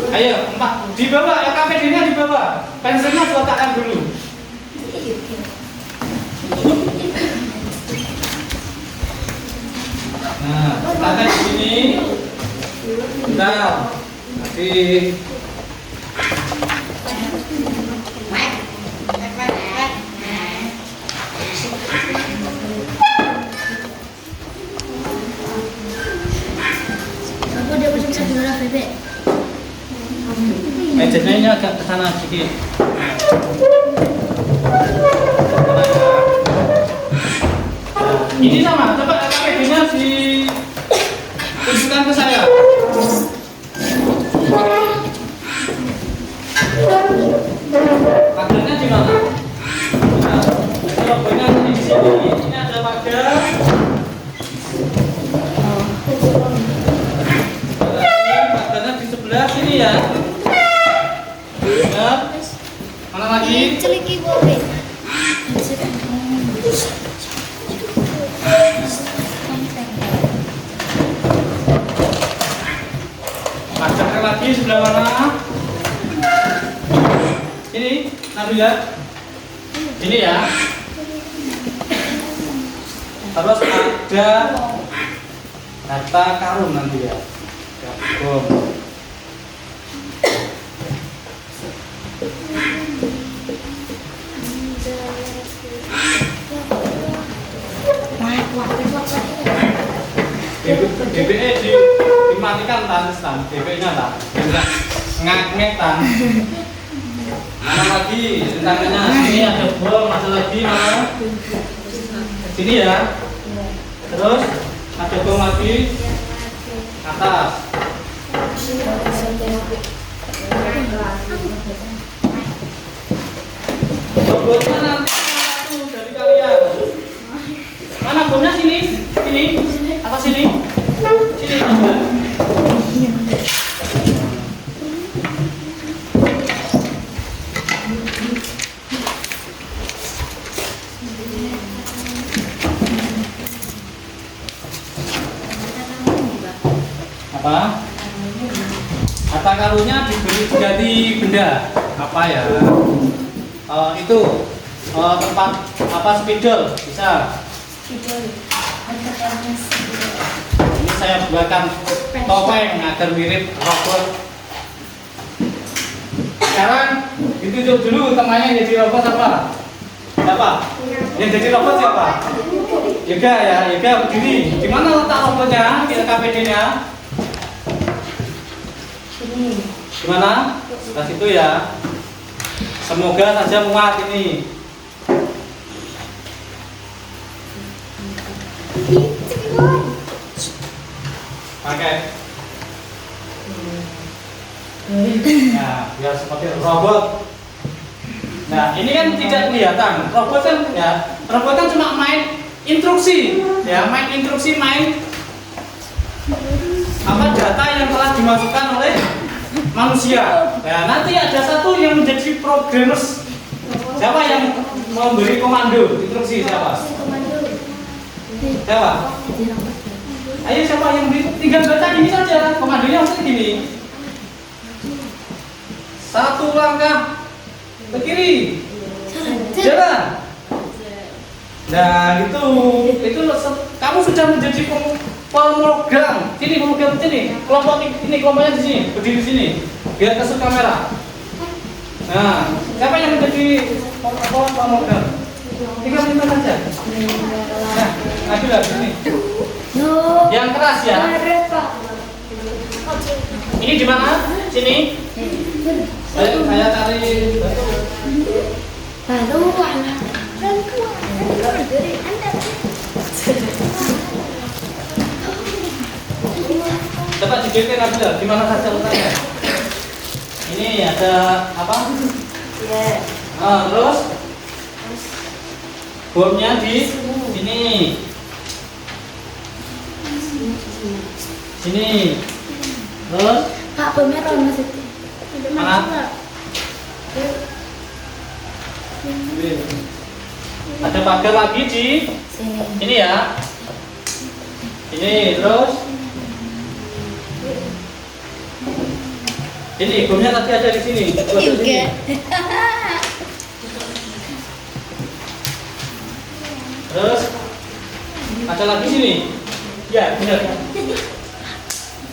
Ayo, 4. Di bawah, LKPD-nya di bawah. Pensilnya diletakkan dulu. Nah, letakkan di sini. Bentar. Nanti mejanya ini agak ke sana sedikit. Ini sama, coba LKPD-nya ditunjukkan ke saya. Pagarnya di mana? Nah, logonya di sini. Ini ada pagar. Pagarnya di sebelah sini ya. Benar. Mana lagi? Celiki bobe. Pagarnya lagi sebelah mana? Ini, nanti ya. Ini ya. Terus ada harta karun nanti ya. Gabung. DBE dimatikan tan, DBE-nya lah. Ngak tan. Mana lagi tangannya? Sini ada bom, ada lagi mana? Sini ya. Terus ada bom lagi atas. Bomnya nanti satu dari kalian. Mana bomnya? Sini, sini, atas sini, sini. Apa? Harta karunnya diberi ganti benda apa ya? Itu tempat apa spidol bisa? Ini saya buatkan topeng agar mirip robot. Sekarang ditunjuk dulu temannya yang jadi robot apa? Siapa? Yang jadi robot siapa? Yoga ya, Yoga berdiri. Di mana letak robotnya? Di KPD-nya? Di mana? Sebelah situ ya. Semoga saja muat ini. Pakai. Nah, biar seperti robot. Nah, ini kan tidak kelihatan. Robot kan ya, robot kan cuma main instruksi, ya, main instruksi, main apa data yang telah dimasukkan oleh manusia. Ya, nanti ada satu yang menjadi programmers. Siapa yang memberi komando instruksi siapa? Siapa? Ayo siapa yang beri? Tinggal baca ini saja. Komandonya maksudnya gini. Satu langkah ke kiri, jalan. Nah itu kamu sudah menjadi pemegang. Sini pemegang sini. Kelompok ini kelompoknya di sini, berdiri di sini. Biar kesuk kamera. Nah, siapa yang menjadi pemegang? Tinggal minta saja. Nah, ajulah sini. Yang keras ya. Ini di mana? Sini. Saya cari Baru anak dari Anda. coba digeser aja, di mana saja letaknya. Ini ada apa? Ya. Terus bomnya di sini. Sini. Terus Kak pemerah maksudnya. mana? Ada pagar lagi di Sini. ini ya. Ini terus ini bomnya tadi ada di sini. Coba di sini. Terus ada lagi sini. Ya, benar.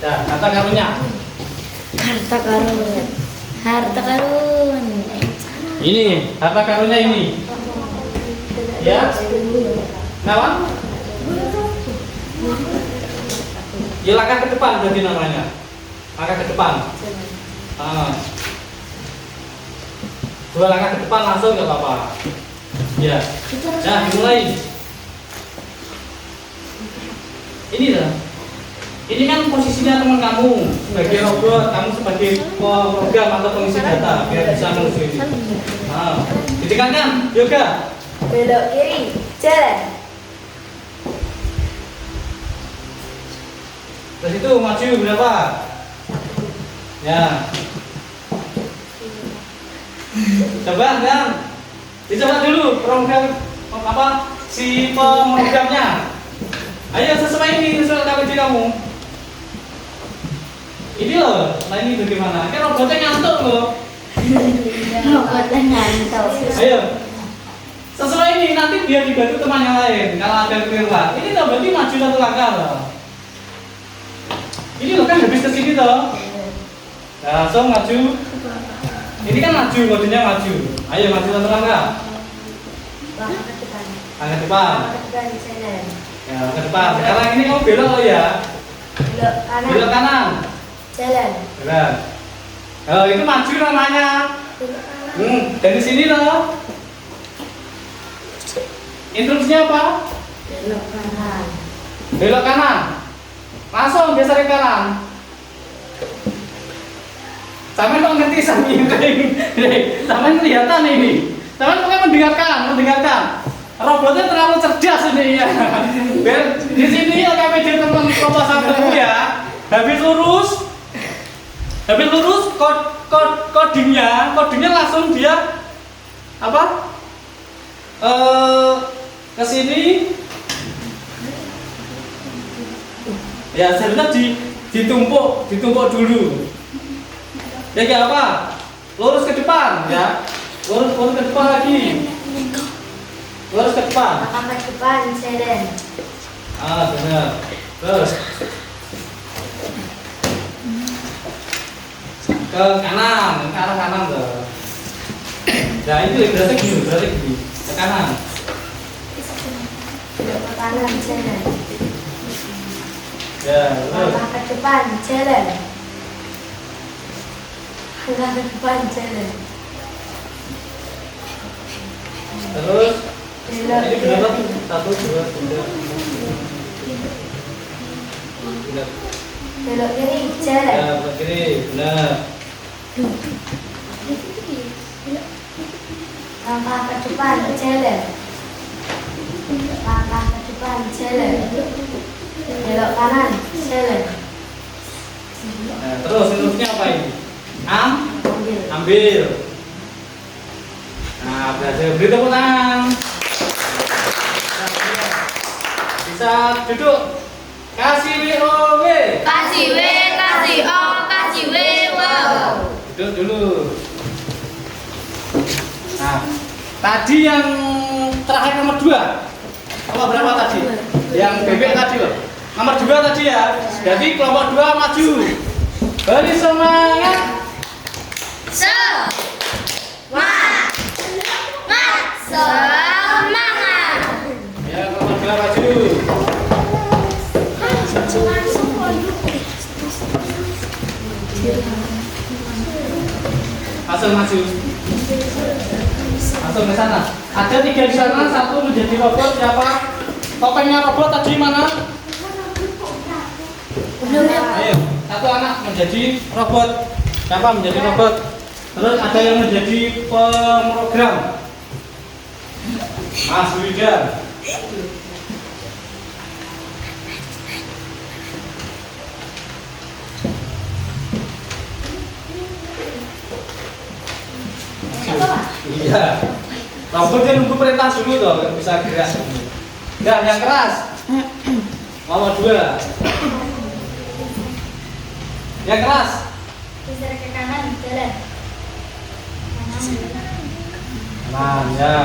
Nah, kata karunnya. Harta karun. Harta karun. Ini, harta karunnya ini. Ya. Kenapa? Ya langkah ke depan berarti namanya. Langkah ke depan. Dua langkah ke depan langsung nggak apa-apa. Ya. Nah, dimulai. Ini lah. Ini kan posisinya teman kamu sebagai robot, kamu sebagai program atau pengisi data biar bisa menuju ini. Ditekankan, Yoga. Belok kiri, jalan. Terus itu maju berapa? Ya. Coba kan? Dicoba dulu program apa si pemogramnya. Ayo sesuai ini sesuai KPD kamu. Ini loh, nah ini bagaimana? Kan robotnya ngantuk loh. Robotnya ngantuk. Ayo, sesuai ini nanti biar dibantu teman yang lain. Kalau ada kelewat, ini loh berarti maju satu langkah loh. Ini loh kan habis ke sini toh. Nah, langsung maju. Ini kan maju, modenya maju. Ayo maju satu langkah. Langkah ke depan. Langkah depan. Langkah ke depan, jalan. Ya, ke depan. Sekarang ini kamu belok loh ya. Belok kanan. Belok kanan. Jalan. Jalan. Kalau itu maju namanya. Belok kanan. Dari sini loh. Instruksinya apa? Belok kanan. Belok kanan. Langsung geser ke kanan. Sampai kok ngerti samping. Sampai kelihatan ini. Sampai pokoknya mendengarkan. Robotnya terlalu cerdas ini ya. Biar di sini ya KPD teman proposal ketemu ya. Habis lurus codingnya langsung dia apa? Ke sini. Ya sebenarnya ditumpuk dulu. Ya kayak apa? Lurus ke depan ya. Lurus ke depan lagi. Lurus ke depan. Langkah ke depan, jalan. Benar. Terus ke kanan, ke arah kanan tuh. Nah itu berarti gini, ke kanan. Belok ke kanan, jalan. Ya, terus. Langkah ke depan, jalan. Langkah ke depan, jalan. Terus Belok ini kiri. berapa? 1, 2, 3, 4. Belok kiri, jalan. Ya, ke kiri, benar. Langkah ke depan, jalan. Langkah ke depan, jalan. Belok kanan, jalan. Nah, terus instruksinya apa ini? Ambil. Ambil. Nah, berhasil. Beri tepuk tangan. Bisa duduk. Kasih WOW. Kasih W, kasih O, kasih W, wow. Duduk dulu. Nah, tadi yang terakhir nomor 2. Nomor berapa tadi? Yang bebek tadi loh. Nomor 2 tadi ya. Jadi kelompok 2 maju. Beri semangat. Semangat. Ya, kelompok 2 maju. Langsung maju. Langsung ke sana. Ada 3 di sana, 1 menjadi robot. Siapa? Topengnya robot tadi mana? Ayo, 1 anak menjadi robot. Siapa menjadi robot? Terus ada yang menjadi pemrogram. Mas Wida. Iya. Robot dia nunggu perintah dulu tuh, baru bisa gerak. Dan yang keras. Nomor 2. Yang keras. Geser ke kanan, jalan. Nah, ya.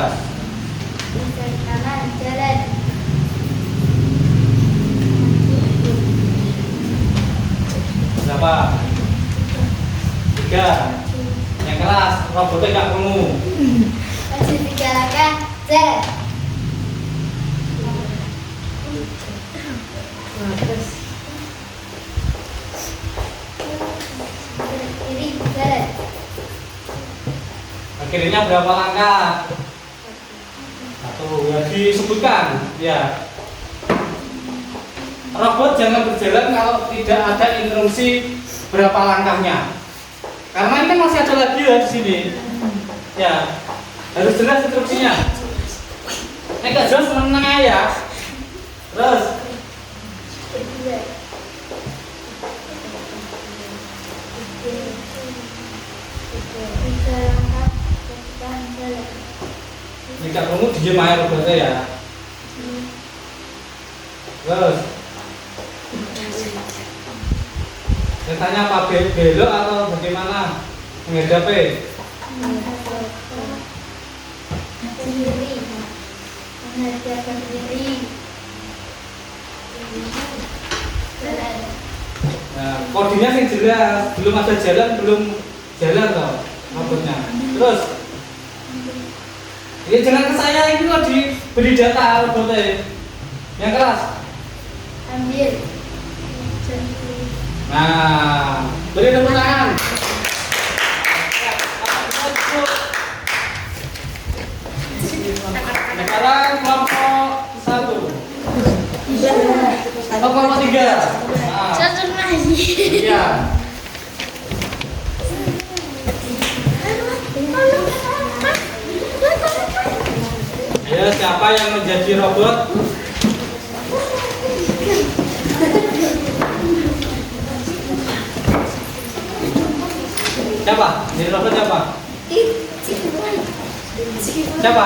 Geser ke kanan, jalan. Berapa? 3. Yang keras, robotnya nggak ketemu. Maju 3 langkah, jalan. Nah, terus. Kiri, jalan. Akhirnya berapa langkah? 1. Ya disebutkan. Ya. Robot jangan berjalan kalau tidak ada instruksi berapa langkahnya. Karena ini kan masih ada lagi ya di sini. Ya, harus jelas instruksinya. Nek gak jelas menang ya. Terus Kedua. Tiga langkah ke depan, jalan. jika kamu diem aja robotnya ya. Terus saya tanya apa belok atau bagaimana menghadapi? Kiri, menghadapkan kiri. Jalan. Nah, koordinat yang jelas, belum ada jalan, belum jalan toh robotnya. Terus ya jangan ke saya, ini loh diberi data robotnya yang keras. Ambil. Nah, beri tepuk tangan. Sekarang kelompok 1. Kelompok 3. Nah, Satu lagi. iya. Ayo, siapa yang menjadi robot? Siapa? Jadi robot siapa? Siapa?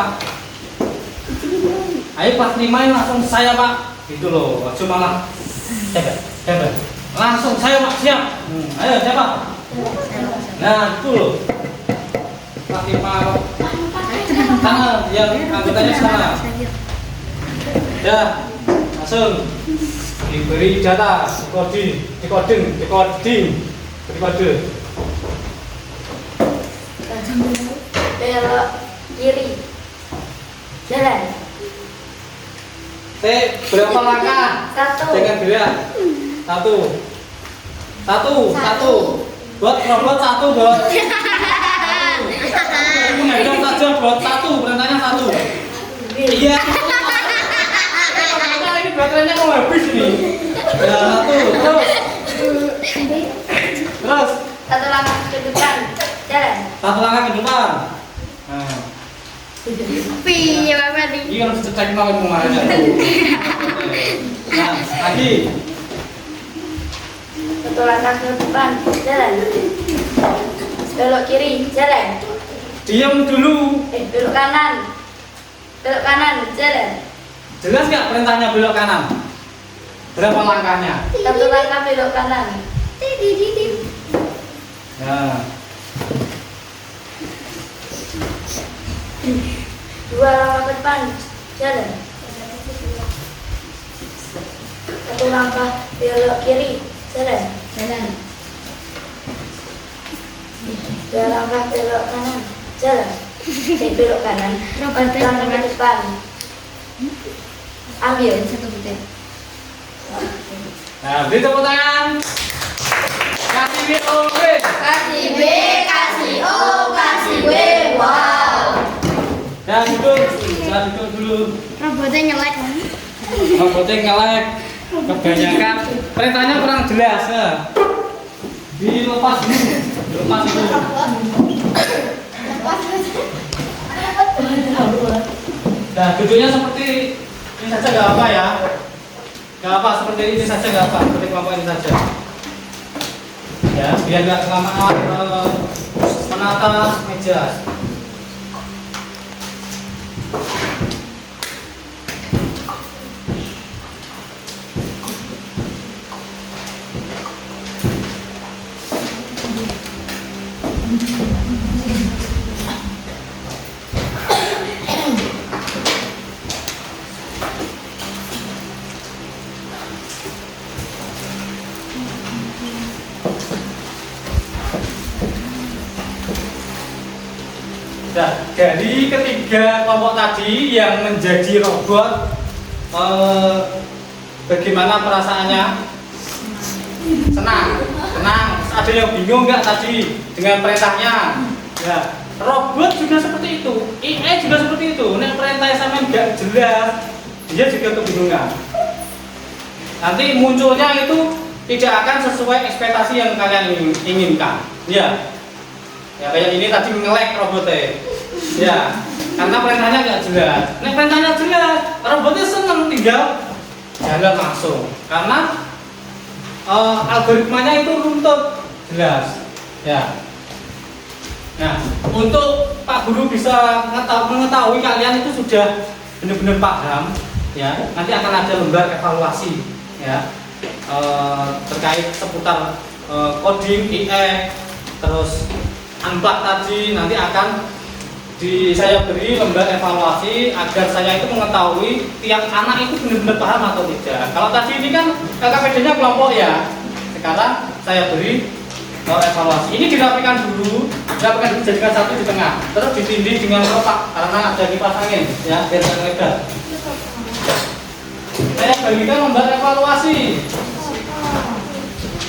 Ayo pas 5 langsung saya Pak. Gitu loh, cuma malah siapa? Langsung saya Pak, siap. Ayo siapa? Nah, itu loh. Pas 5 sana yang anggotanya sana. Ya. langsung diberi data, decoding, beri kode. Belok kiri. Jalan. Berapa langkah? 1. Dengan gerak. 1. Buat robot 1, buat. Menghitung saja buat 1, perintahnya 1. Iya. Ini baterainya mau habis nih. Ya 1, terus. Terus. 1 langkah ke depan. Jalan. 1 langkah ke depan. Nah. Piye Bapak nih? Ini harus dicek banget kemarin. Nah, lagi. 1 langkah ke depan. Jalan. Belok kiri. Jalan. Diam dulu. Belok kanan. Belok kanan. Jalan. Jelas nggak perintahnya belok kanan? Berapa langkahnya? 1 langkah belok kanan. Nah. 2 langkah ke depan. Jalan. 1 langkah belok kiri. Jalan. 2 langkah belok kanan. Jalan. Belok kanan. 4 langkah ke depan. Ambil. Nah, beri tepuk tangan. Kasih B.O.W. Kasih B, kasih O, kasih W. Wow. Ya duduk dulu. Robotnya nyelek. Robotnya nge-lag. Kebanyakan perintahnya kurang jelas ya. Dilepas dulu. Nah, duduknya seperti ini saja nggak apa ya. Nggak apa, seperti ini saja nggak apa, seperti kelompok ini saja. Ya, biar nggak kelamaan menata meja. Nah, dari ketiga kelompok tadi yang menjadi robot, bagaimana perasaannya? Senang. Ada yang bingung nggak tadi dengan perintahnya? Ya, robot juga seperti itu, AI juga seperti itu. Nek perintah sampean nggak jelas, dia juga kebingungan. Nanti munculnya itu tidak akan sesuai ekspektasi yang kalian inginkan. Ya. Ya kayak ini tadi nge-lag robotnya. Ya, karena perintahnya nggak jelas. Nek perintahnya jelas, robotnya seneng tinggal jalan langsung. Karena algoritmanya itu runtut jelas. Ya. Nah, untuk Pak Guru bisa mengetahui kalian itu sudah benar-benar paham, ya. Nanti akan ada lembar evaluasi, ya, terkait seputar coding, IE, terus Unplug tadi nanti akan saya beri lembar evaluasi agar saya itu mengetahui tiap anak itu benar-benar paham atau tidak. Kalau tadi ini kan KKPD-nya kelompok ya. Sekarang saya beri evaluasi. Ini dirapikan dulu, dijadikan satu di tengah, terus ditindih dengan kotak karena ada kipas angin, ya biar tidak lebar. Saya bagikan lembar evaluasi.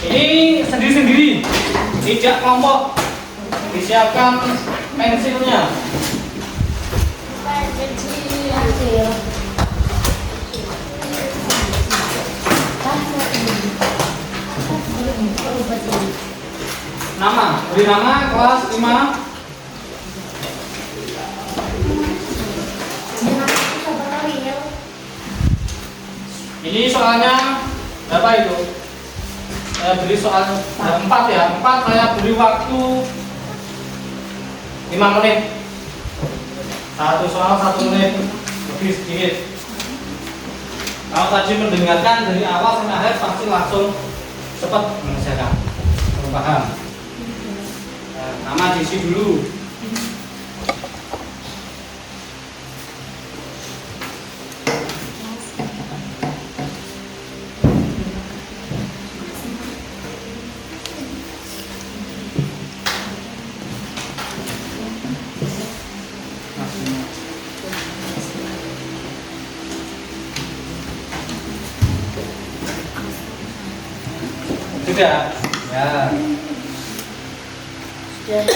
Ini sendiri-sendiri, tidak kelompok. Disiapkan pensilnya. Nama, beri nama kelas 5. Ini soalnya berapa itu? Saya beri soal 4 ya. 4 saya beri waktu 5 menit. Satu soal 1 menit, lebih sedikit. Kalau tadi mendengarkan dari awal sampai akhir pasti langsung cepat menyelesaikan. Paham? Nah, nama diisi dulu. Sudah. Ya. Sudah.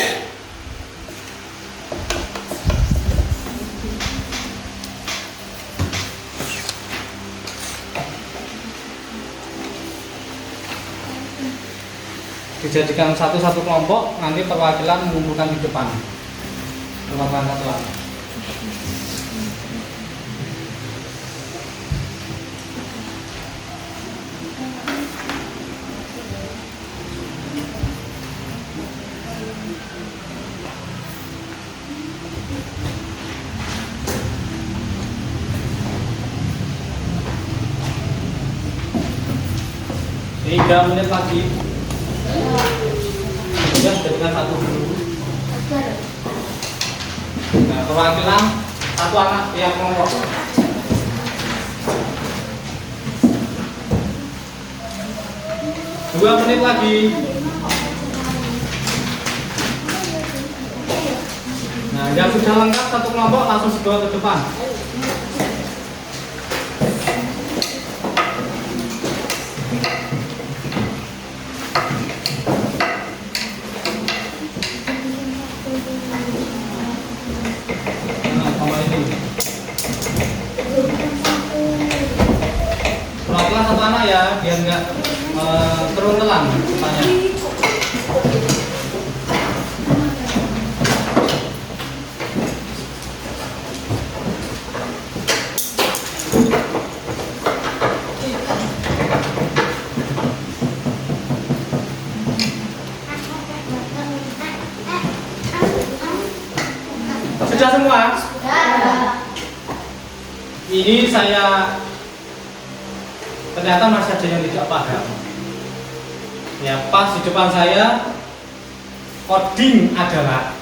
Dijadikan satu-satu kelompok, nanti perwakilan mengumpulkan di depan. Perwakilan satuan. Tiga menit lagi. Sudah jadikan satu dulu. Nah, perwakilan satu anak tiap kelompok. Dua menit lagi. Nah, yang sudah lengkap satu kelompok langsung dibawa ke depan. Perwakilan satu anak ya, biar nggak keruntelan tanya. Sudah semua? Ini saya ternyata masih ada yang tidak paham. Ya, pas di depan saya coding adalah,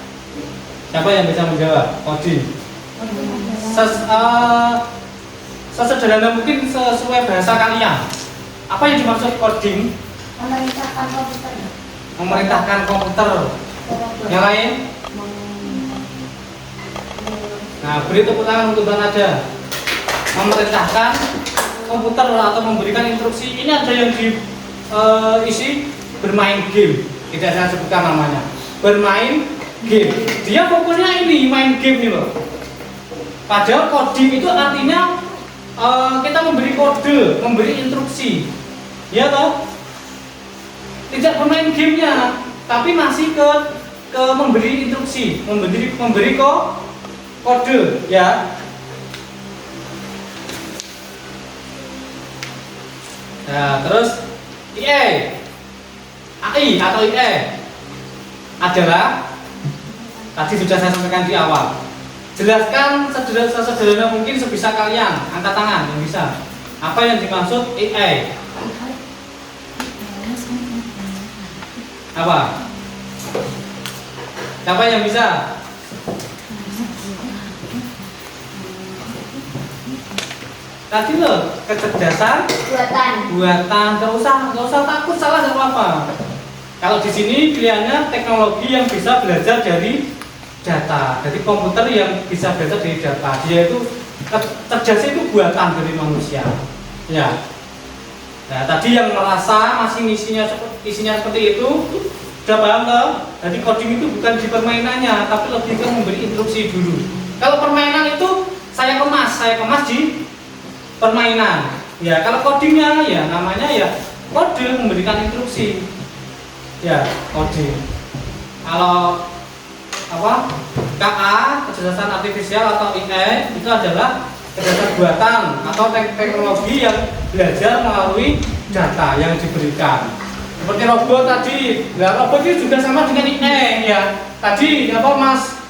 siapa yang bisa menjawab coding? Sesederhana mungkin sesuai bahasa kalian. Apa yang dimaksud coding? Memerintahkan komputer. Memerintahkan komputer. Yang lain? Nah, beri tepuk tangan untuk Nada. Memerintahkan komputer atau memberikan instruksi. Ini ada yang diisi bermain game. Tidak saya sebutkan namanya. Bermain game. Dia fokusnya ini main game nih loh. Padahal coding itu artinya kita memberi kode, memberi instruksi. Ya toh? Tidak bermain gamenya, tapi masih ke memberi instruksi, memberi kode, ya. Nah, terus AI atau IE adalah tadi sudah saya sampaikan di awal. Jelaskan sesederhana mungkin sebisa kalian, angkat tangan yang bisa. Apa yang dimaksud AI? Apa? Siapa yang bisa? Tadi loh, kecerdasan buatan. Gak usah takut salah atau apa. Kalau di sini pilihannya teknologi yang bisa belajar dari data. Jadi komputer yang bisa belajar dari data. Dia itu cerdas itu buatan dari manusia. Ya. Nah, tadi yang merasa masih isinya seperti itu, sudah paham toh? Jadi coding itu bukan di permainannya, tapi lebih ke memberi instruksi dulu. Kalau permainan itu saya kemas di permainan. Ya, kalau codingnya ya namanya ya kode, memberikan instruksi. Ya, coding. Kalau apa? KA, kecerdasan artifisial atau AI itu adalah kecerdasan buatan atau teknologi yang belajar melalui data yang diberikan. Seperti robot tadi. Nah, robot itu juga sama dengan AI ya. Tadi apa Mas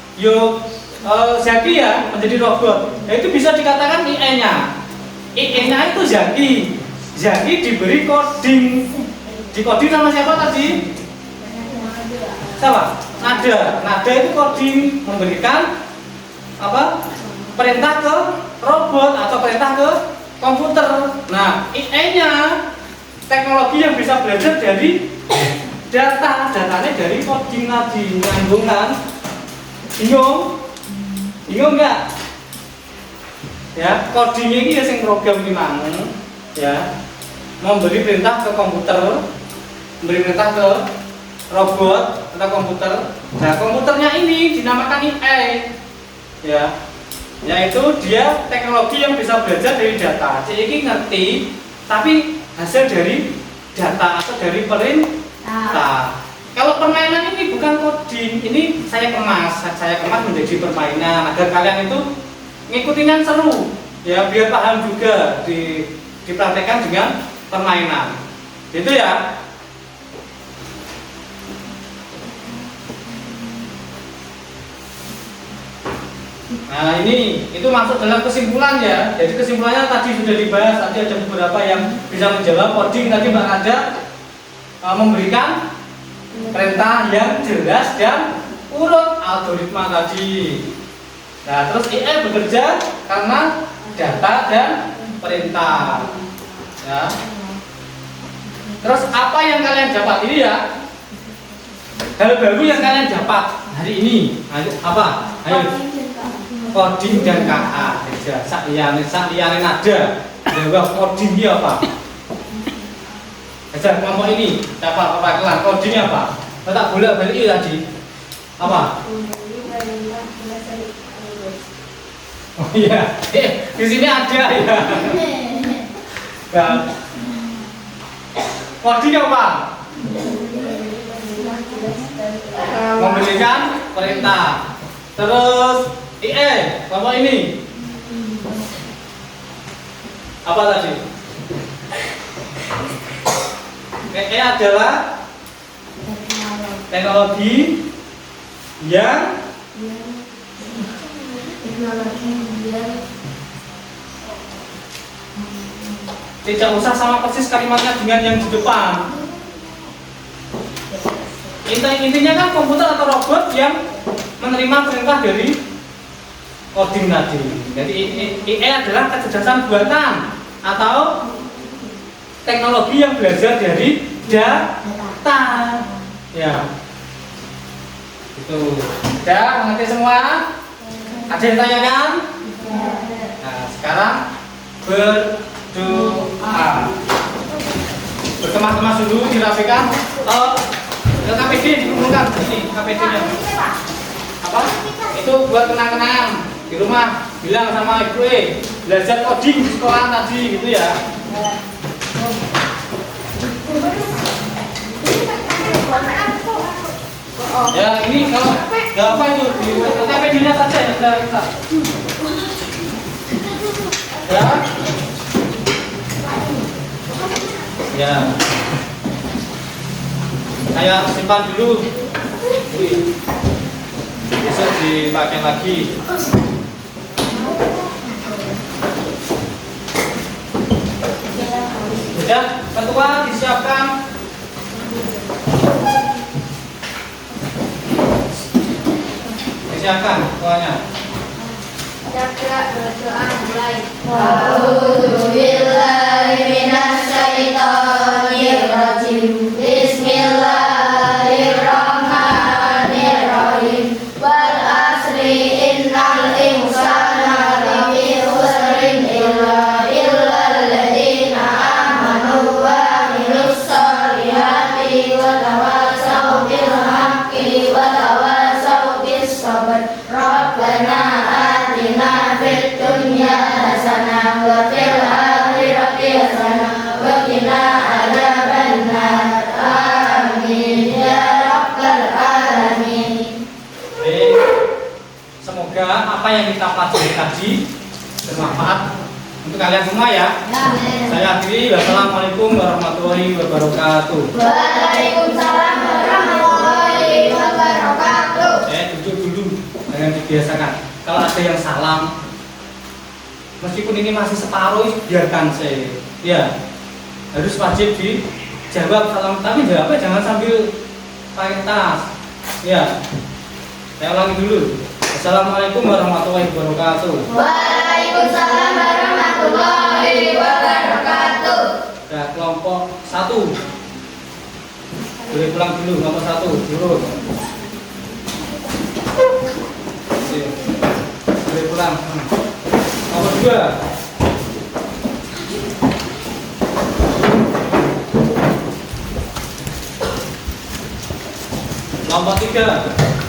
Zaki ya menjadi robot. Nah, itu bisa dikatakan AI-nya. AI-nya itu Zaki diberi coding. Dikoding sama siapa tadi? Siapa? Nada itu coding, memberikan apa? Perintah ke robot atau perintah ke komputer. Nah, AI-nya teknologi yang bisa belajar dari datanya dari coding tadi. Nyambung kan? Bingung nggak? Ya, coding ini ya sing program gimana? Ya, memberi perintah ke komputer, memberi perintah ke robot atau komputer. Nah, komputernya ini dinamakan AI, ya, yaitu dia teknologi yang bisa belajar dari data. Jadi ini ngerti, tapi hasil dari data atau dari perintah. Kalau permainan ini bukan coding, ini saya kemas menjadi permainan agar kalian itu ngikutin yang seru, ya, biar paham juga dipraktekkan dengan permainan, gitu ya. Nah, ini itu masuk dalam kesimpulan ya. Jadi kesimpulannya tadi sudah dibahas, tadi ada beberapa yang bisa menjawab coding. Tadi Mbak Nada memberikan perintah yang jelas dan urut algoritma tadi. Nah, terus AI bekerja karena data dan perintah. Ya. Terus apa yang kalian dapat ini ya? Hal baru yang kalian dapat hari ini. Apa? Ayo. Coding dan KA aja. Sakliyane nada. Jawab coding ini apa? Aja kelompok ini dapat perwakilan codingnya apa? Tak bolak-balik tadi. Apa? Oh iya. Di sini ada ya. Nah. Coding apa? Memberikan perintah. Terus kelompok ini apa tadi? Adalah teknologi yang tidak usah sama persis kalimatnya dengan yang di depan. Intinya kan komputer atau robot yang menerima perintah dari coding tadi. Jadi AI adalah kecerdasan buatan atau teknologi yang belajar dari data. Ya. Itu. Sudah mengerti semua? Ada yang tanyakan? Nah, sekarang berdoa. Berkemas-kemas dulu, dirapikan. KPD dikumpulkan ini KPD-nya. Apa? Itu buat kenang-kenang di rumah. Bilang sama ibu belajar coding di sekolah tadi gitu ya. Ya ini kalau nggak apa itu di KPD-nya saja yang sudah kita. Ya. Ya. Saya simpan dulu. Besok dipakai lagi. Sudah, ketua disiapkan. Disiapkan ketuanya. Cakra berdoa mulai. A'udzubillahi minasyaitonir rajim. Bismillahirrahmanirrahim. Wal asri innal insana lafi khusrin illa alladziina amanu wa amilus solihati wa tawassaw bil haqqi wa tawassaw bis sabr. Rabbana atina fid dunya hasanah wa fil akhirati hasanah wa qina adzabannar. Amin ya rabbal alamin. Semoga apa yang kita pelajari tadi bermanfaat untuk kalian semua ya. Amin. Saya akhiri. Wassalamualaikum warahmatullahi wabarakatuh. Waalaikumsalam warahmatullahi wabarakatuh. Duduk dulu, jangan dibiasakan. Kalau ada yang salam, meskipun ini masih separuh, biarkan saya. Ya, harus wajib dijawab salam. Tapi jawabnya jangan sambil pakai tas. Ya, saya ulangi dulu. Assalamualaikum warahmatullahi wabarakatuh. Waalaikumsalam warahmatullahi wabarakatuh. Nah, kelompok 1 boleh pulang dulu. Kelompok 1 turun. Boleh pulang. Kelompok 2. Kelompok 3.